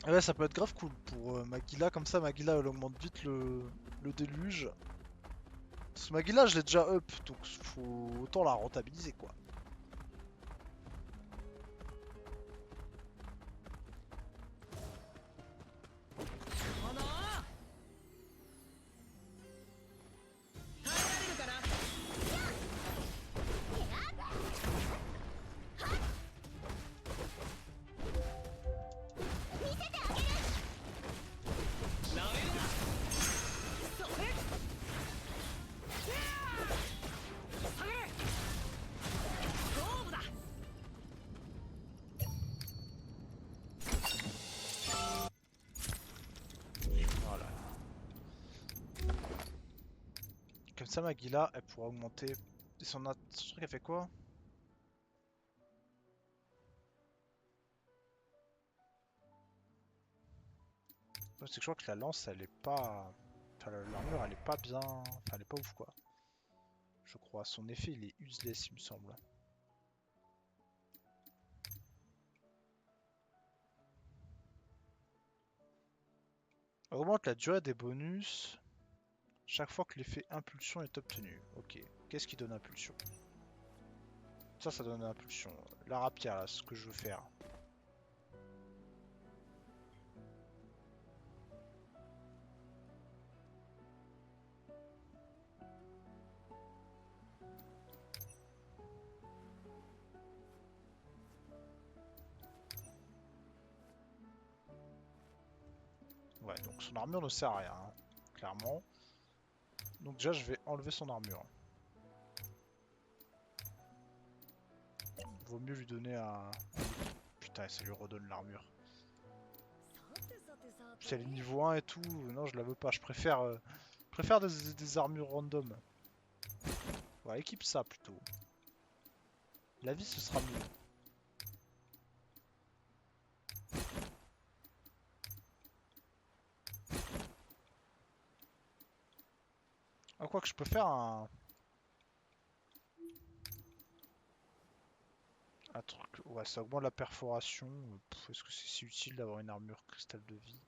Speaker 1: Ah ouais, ça peut être grave cool pour Magilla, comme ça Magilla elle augmente vite le déluge. Parce que Magilla je l'ai déjà up, donc faut autant la rentabiliser quoi. Voilà. Comme ça Magilla elle pourra augmenter. Et son truc elle fait quoi? Ouais, c'est que je crois que la lance elle est pas. Enfin l'armure elle est pas bien. Enfin elle est pas ouf quoi. Je crois. Son effet il est useless il me semble. Augmente la durée des bonus chaque fois que l'effet impulsion est obtenu. Ok. Qu'est-ce qui donne impulsion? Ça donne impulsion. La rapière là, ce que je veux faire. Ouais, donc son armure ne sert à rien, hein, clairement. Donc déjà, je vais enlever son armure. Vaut mieux lui donner un... Putain, ça lui redonne l'armure. Puis elle est niveau 1 et tout. Non, je la veux pas. Je préfère des armures random. Ouais, équipe ça plutôt. La vie, ce sera mieux. Ah, quoi que je peux faire un truc... Ouais, ça augmente la perforation. Est-ce que c'est si utile d'avoir une armure cristal de vie?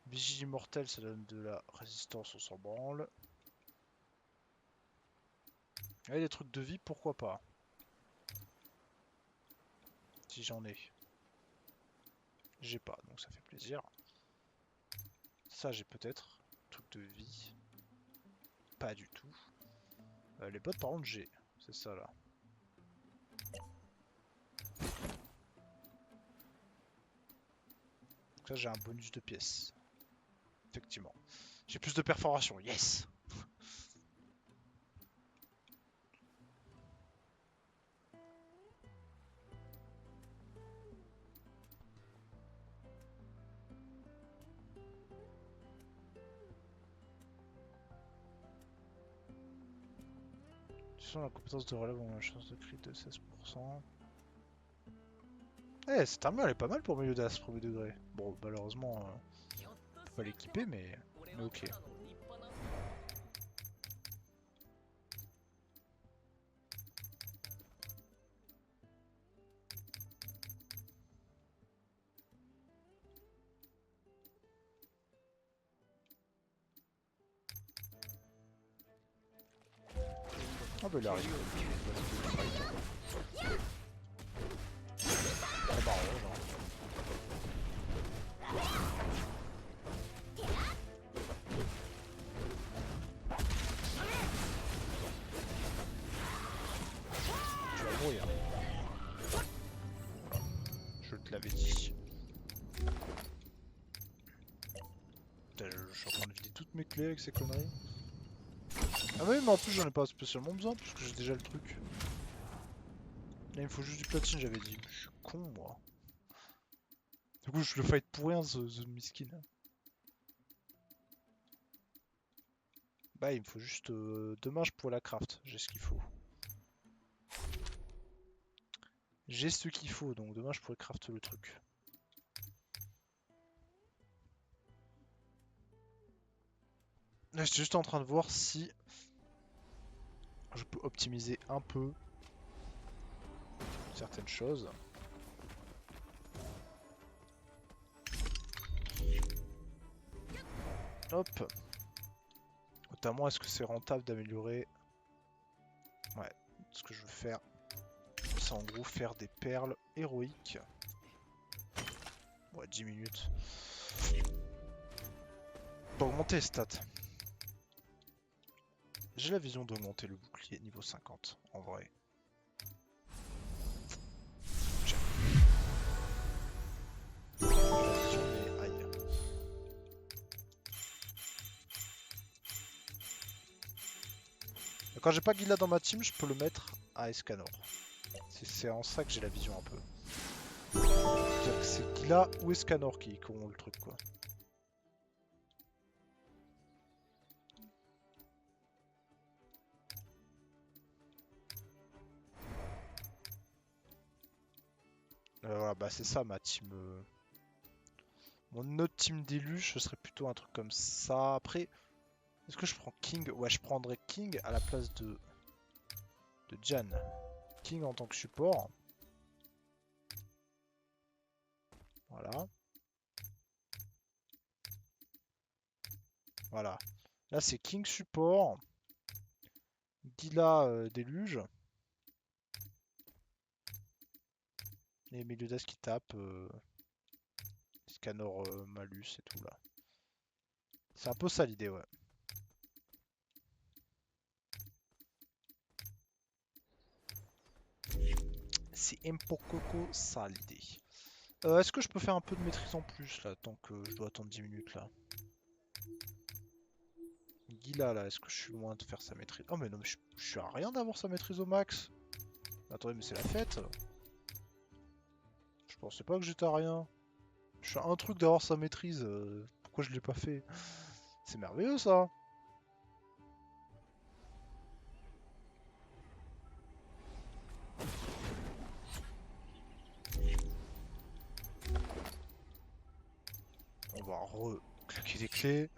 Speaker 1: Vigie immortelle, ça donne de la résistance, on s'en branle. Et des trucs de vie, pourquoi pas? Si j'en ai. J'ai pas, donc ça fait plaisir. Ça, j'ai peut-être. Truc de vie. Pas du tout. Les bottes, par contre, j'ai. C'est ça, là. Donc là, j'ai un bonus de pièces. Effectivement. J'ai plus de perforation, yes! Attention, la compétence de relève, on a une chance de crit de 16%. Eh, cette armure elle est pas mal pour milieu d'as premier degré. Bon, malheureusement, on peut pas l'équiper, mais ok. Ah bah il arrive. Ah bah genre. Tu vas mourir. Voilà. Je te l'avais dit. Putain, je suis en train de vider toutes mes clés avec ces conneries. Ah oui, mais en plus j'en ai pas spécialement besoin puisque j'ai déjà le truc. Là il me faut juste du platine, j'avais dit. Je suis con moi. Du coup je le fight pour rien ce miskin. Bah il me faut juste demain je pourrais la craft, j'ai ce qu'il faut. J'ai ce qu'il faut donc demain je pourrais craft le truc. Là j'étais juste en train de voir si je peux optimiser un peu certaines choses. Hop. Notamment, est-ce que c'est rentable d'améliorer? Ouais, ce que je veux faire, c'est en gros faire des perles héroïques. Ouais, 10 minutes. Pour augmenter les stats. J'ai la vision d'augmenter le bouclier niveau 50, en vrai. J'ai la vision, mais aïe. Quand j'ai pas Gila dans ma team, je peux le mettre à Escanor. C'est en ça que j'ai la vision un peu. C'est-à-dire que c'est Gila ou Escanor qui ont le truc quoi. Voilà, bah c'est ça ma team. Mon autre team déluge, ce serait plutôt un truc comme ça. Après, est-ce que je prends King? Ouais, je prendrais King à la place de Jan. King en tant que support. Voilà. Voilà. Là, c'est King support. Gila déluge. Et milieu d'as qui tape. Scanor malus et tout là. C'est un peu ça l'idée, ouais. C'est un peu coco ça l'idée. Est-ce que je peux faire un peu de maîtrise en plus là, tant que je dois attendre 10 minutes là? Gila là, est-ce que je suis loin de faire sa maîtrise? Oh mais non, mais je suis à rien d'avoir sa maîtrise au max. Attendez, mais c'est la fête. Je pensais pas que j'étais à rien. Je suis à un truc d'avoir sa maîtrise. Pourquoi je l'ai pas fait? C'est merveilleux ça. On va re-claquer des clés.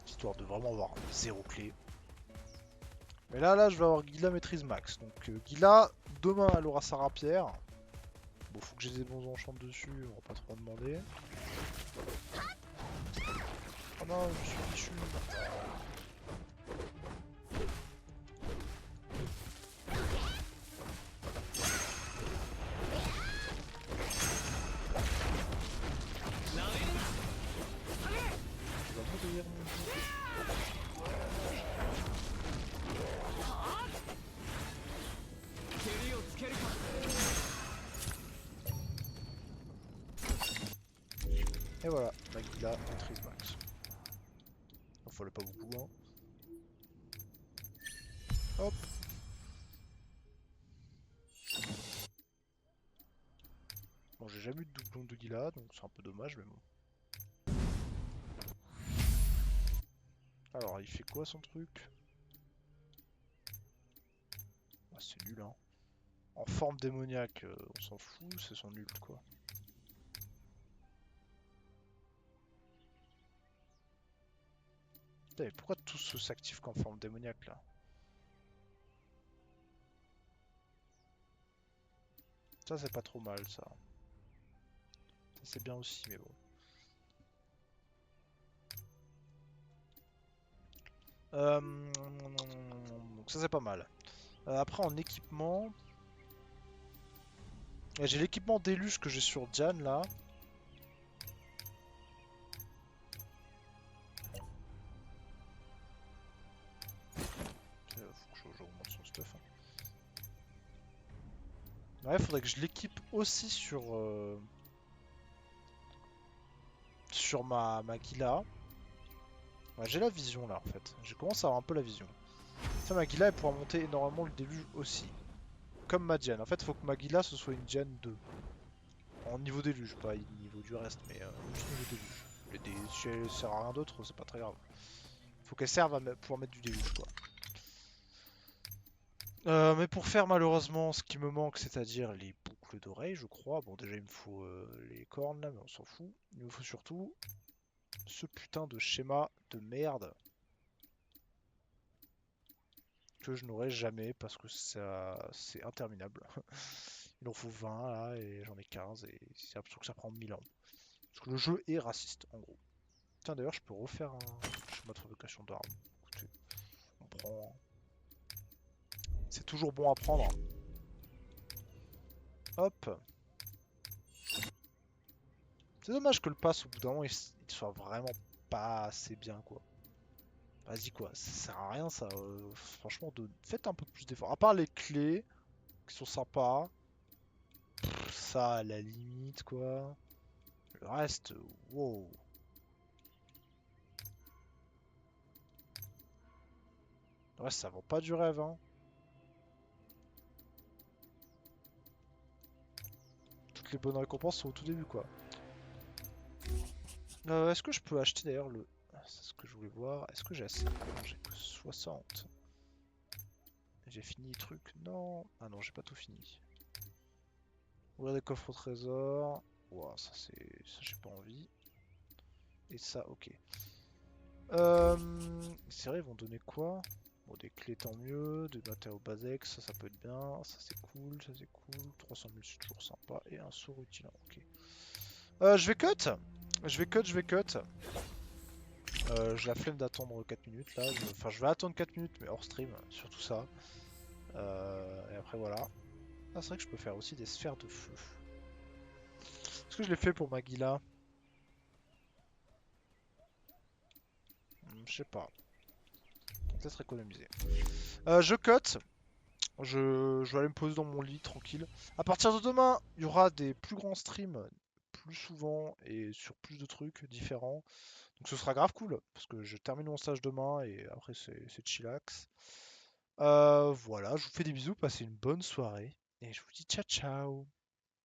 Speaker 1: Histoire de vraiment avoir 0 clé. Mais là, je vais avoir Gila maîtrise max. Donc Gila, demain, elle aura sa rapière. Bon, faut que j'ai des bons enchants dessus, on va pas trop en demander. Oh non, je suis fichu. Tu vas mourir, mon dieu. Et voilà, la Gila maîtrise max. Il fallait pas beaucoup, hein. Hop. Bon, j'ai jamais eu de doublon de Gila, donc c'est un peu dommage, mais bon. Alors, il fait quoi son truc? c'est nul, hein. En forme démoniaque, on s'en fout, c'est son nul, quoi. Putain, mais pourquoi tous ceux s'activent qu'en forme démoniaque, là? Ça, c'est pas trop mal, ça. Ça, c'est bien aussi, mais bon. Donc ça, c'est pas mal. Après, en équipement... J'ai l'équipement déluge que j'ai sur Diane, là. Faut que j'augmente son stuff, hein. Ouais, faudrait que je l'équipe aussi sur ma Gila. Ouais, j'ai la vision là en fait. J'ai commencé à avoir un peu la vision. Ça, ma Gila elle pourra monter énormément le déluge aussi. Comme ma Diane. En fait, faut que ma Gila ce soit une Diane 2. En niveau déluge, pas niveau du reste, mais juste niveau déluge. Si elle sert à rien d'autre, c'est pas très grave. Faut qu'elle serve à pouvoir mettre du déluge quoi. Mais pour faire malheureusement ce qui me manque, c'est-à-dire les boucles d'oreilles, je crois. Bon, déjà il me faut les cornes là, mais on s'en fout. Il me faut surtout ce putain de schéma de merde que je n'aurai jamais parce que ça c'est interminable. Il en faut 20 là et j'en ai 15 et c'est l'impression que ça prend 1000 ans. Parce que le jeu est raciste en gros. Tiens d'ailleurs je peux refaire un schéma de fabrication d'armes. Écoutez, on prend. C'est toujours bon à prendre. Hop. C'est dommage que le pass au bout d'un moment il soit vraiment pas assez bien quoi. Vas-y quoi, ça sert à rien ça. Franchement, faites un peu plus d'efforts. À part les clés qui sont sympas. Ça à la limite quoi. Le reste, wow. Le reste ça vaut pas du rêve hein. Toutes les bonnes récompenses sont au tout début quoi. Est-ce que je peux acheter d'ailleurs le... C'est ce que je voulais voir. Est-ce que j'ai assez? Non, j'ai que 60. J'ai fini le truc? Non. Ah non, j'ai pas tout fini. Ouvrir des coffres au trésor. Ouah, ça c'est... Ça j'ai pas envie. Et ça, ok. C'est vrai, ils vont donner quoi? Bon, des clés tant mieux, des matériaux Basex, ça peut être bien, ça c'est cool, ça c'est cool, 300 000 c'est toujours sympa, et un saut rutilant, ok. Je vais cut! Je vais cut. J'ai la flemme d'attendre 4 minutes là, enfin je vais attendre 4 minutes mais hors stream, surtout ça. Et après voilà. Ah c'est vrai que je peux faire aussi des sphères de feu. Est-ce que je l'ai fait pour Magila? Je sais pas. Peut-être économiser. Je cut. Je vais aller me poser dans mon lit tranquille. À partir de demain, il y aura des plus grands streams plus souvent et sur plus de trucs différents. Donc ce sera grave cool parce que je termine mon stage demain et après c'est chillax. Voilà, je vous fais des bisous, passez une bonne soirée et je vous dis ciao ciao.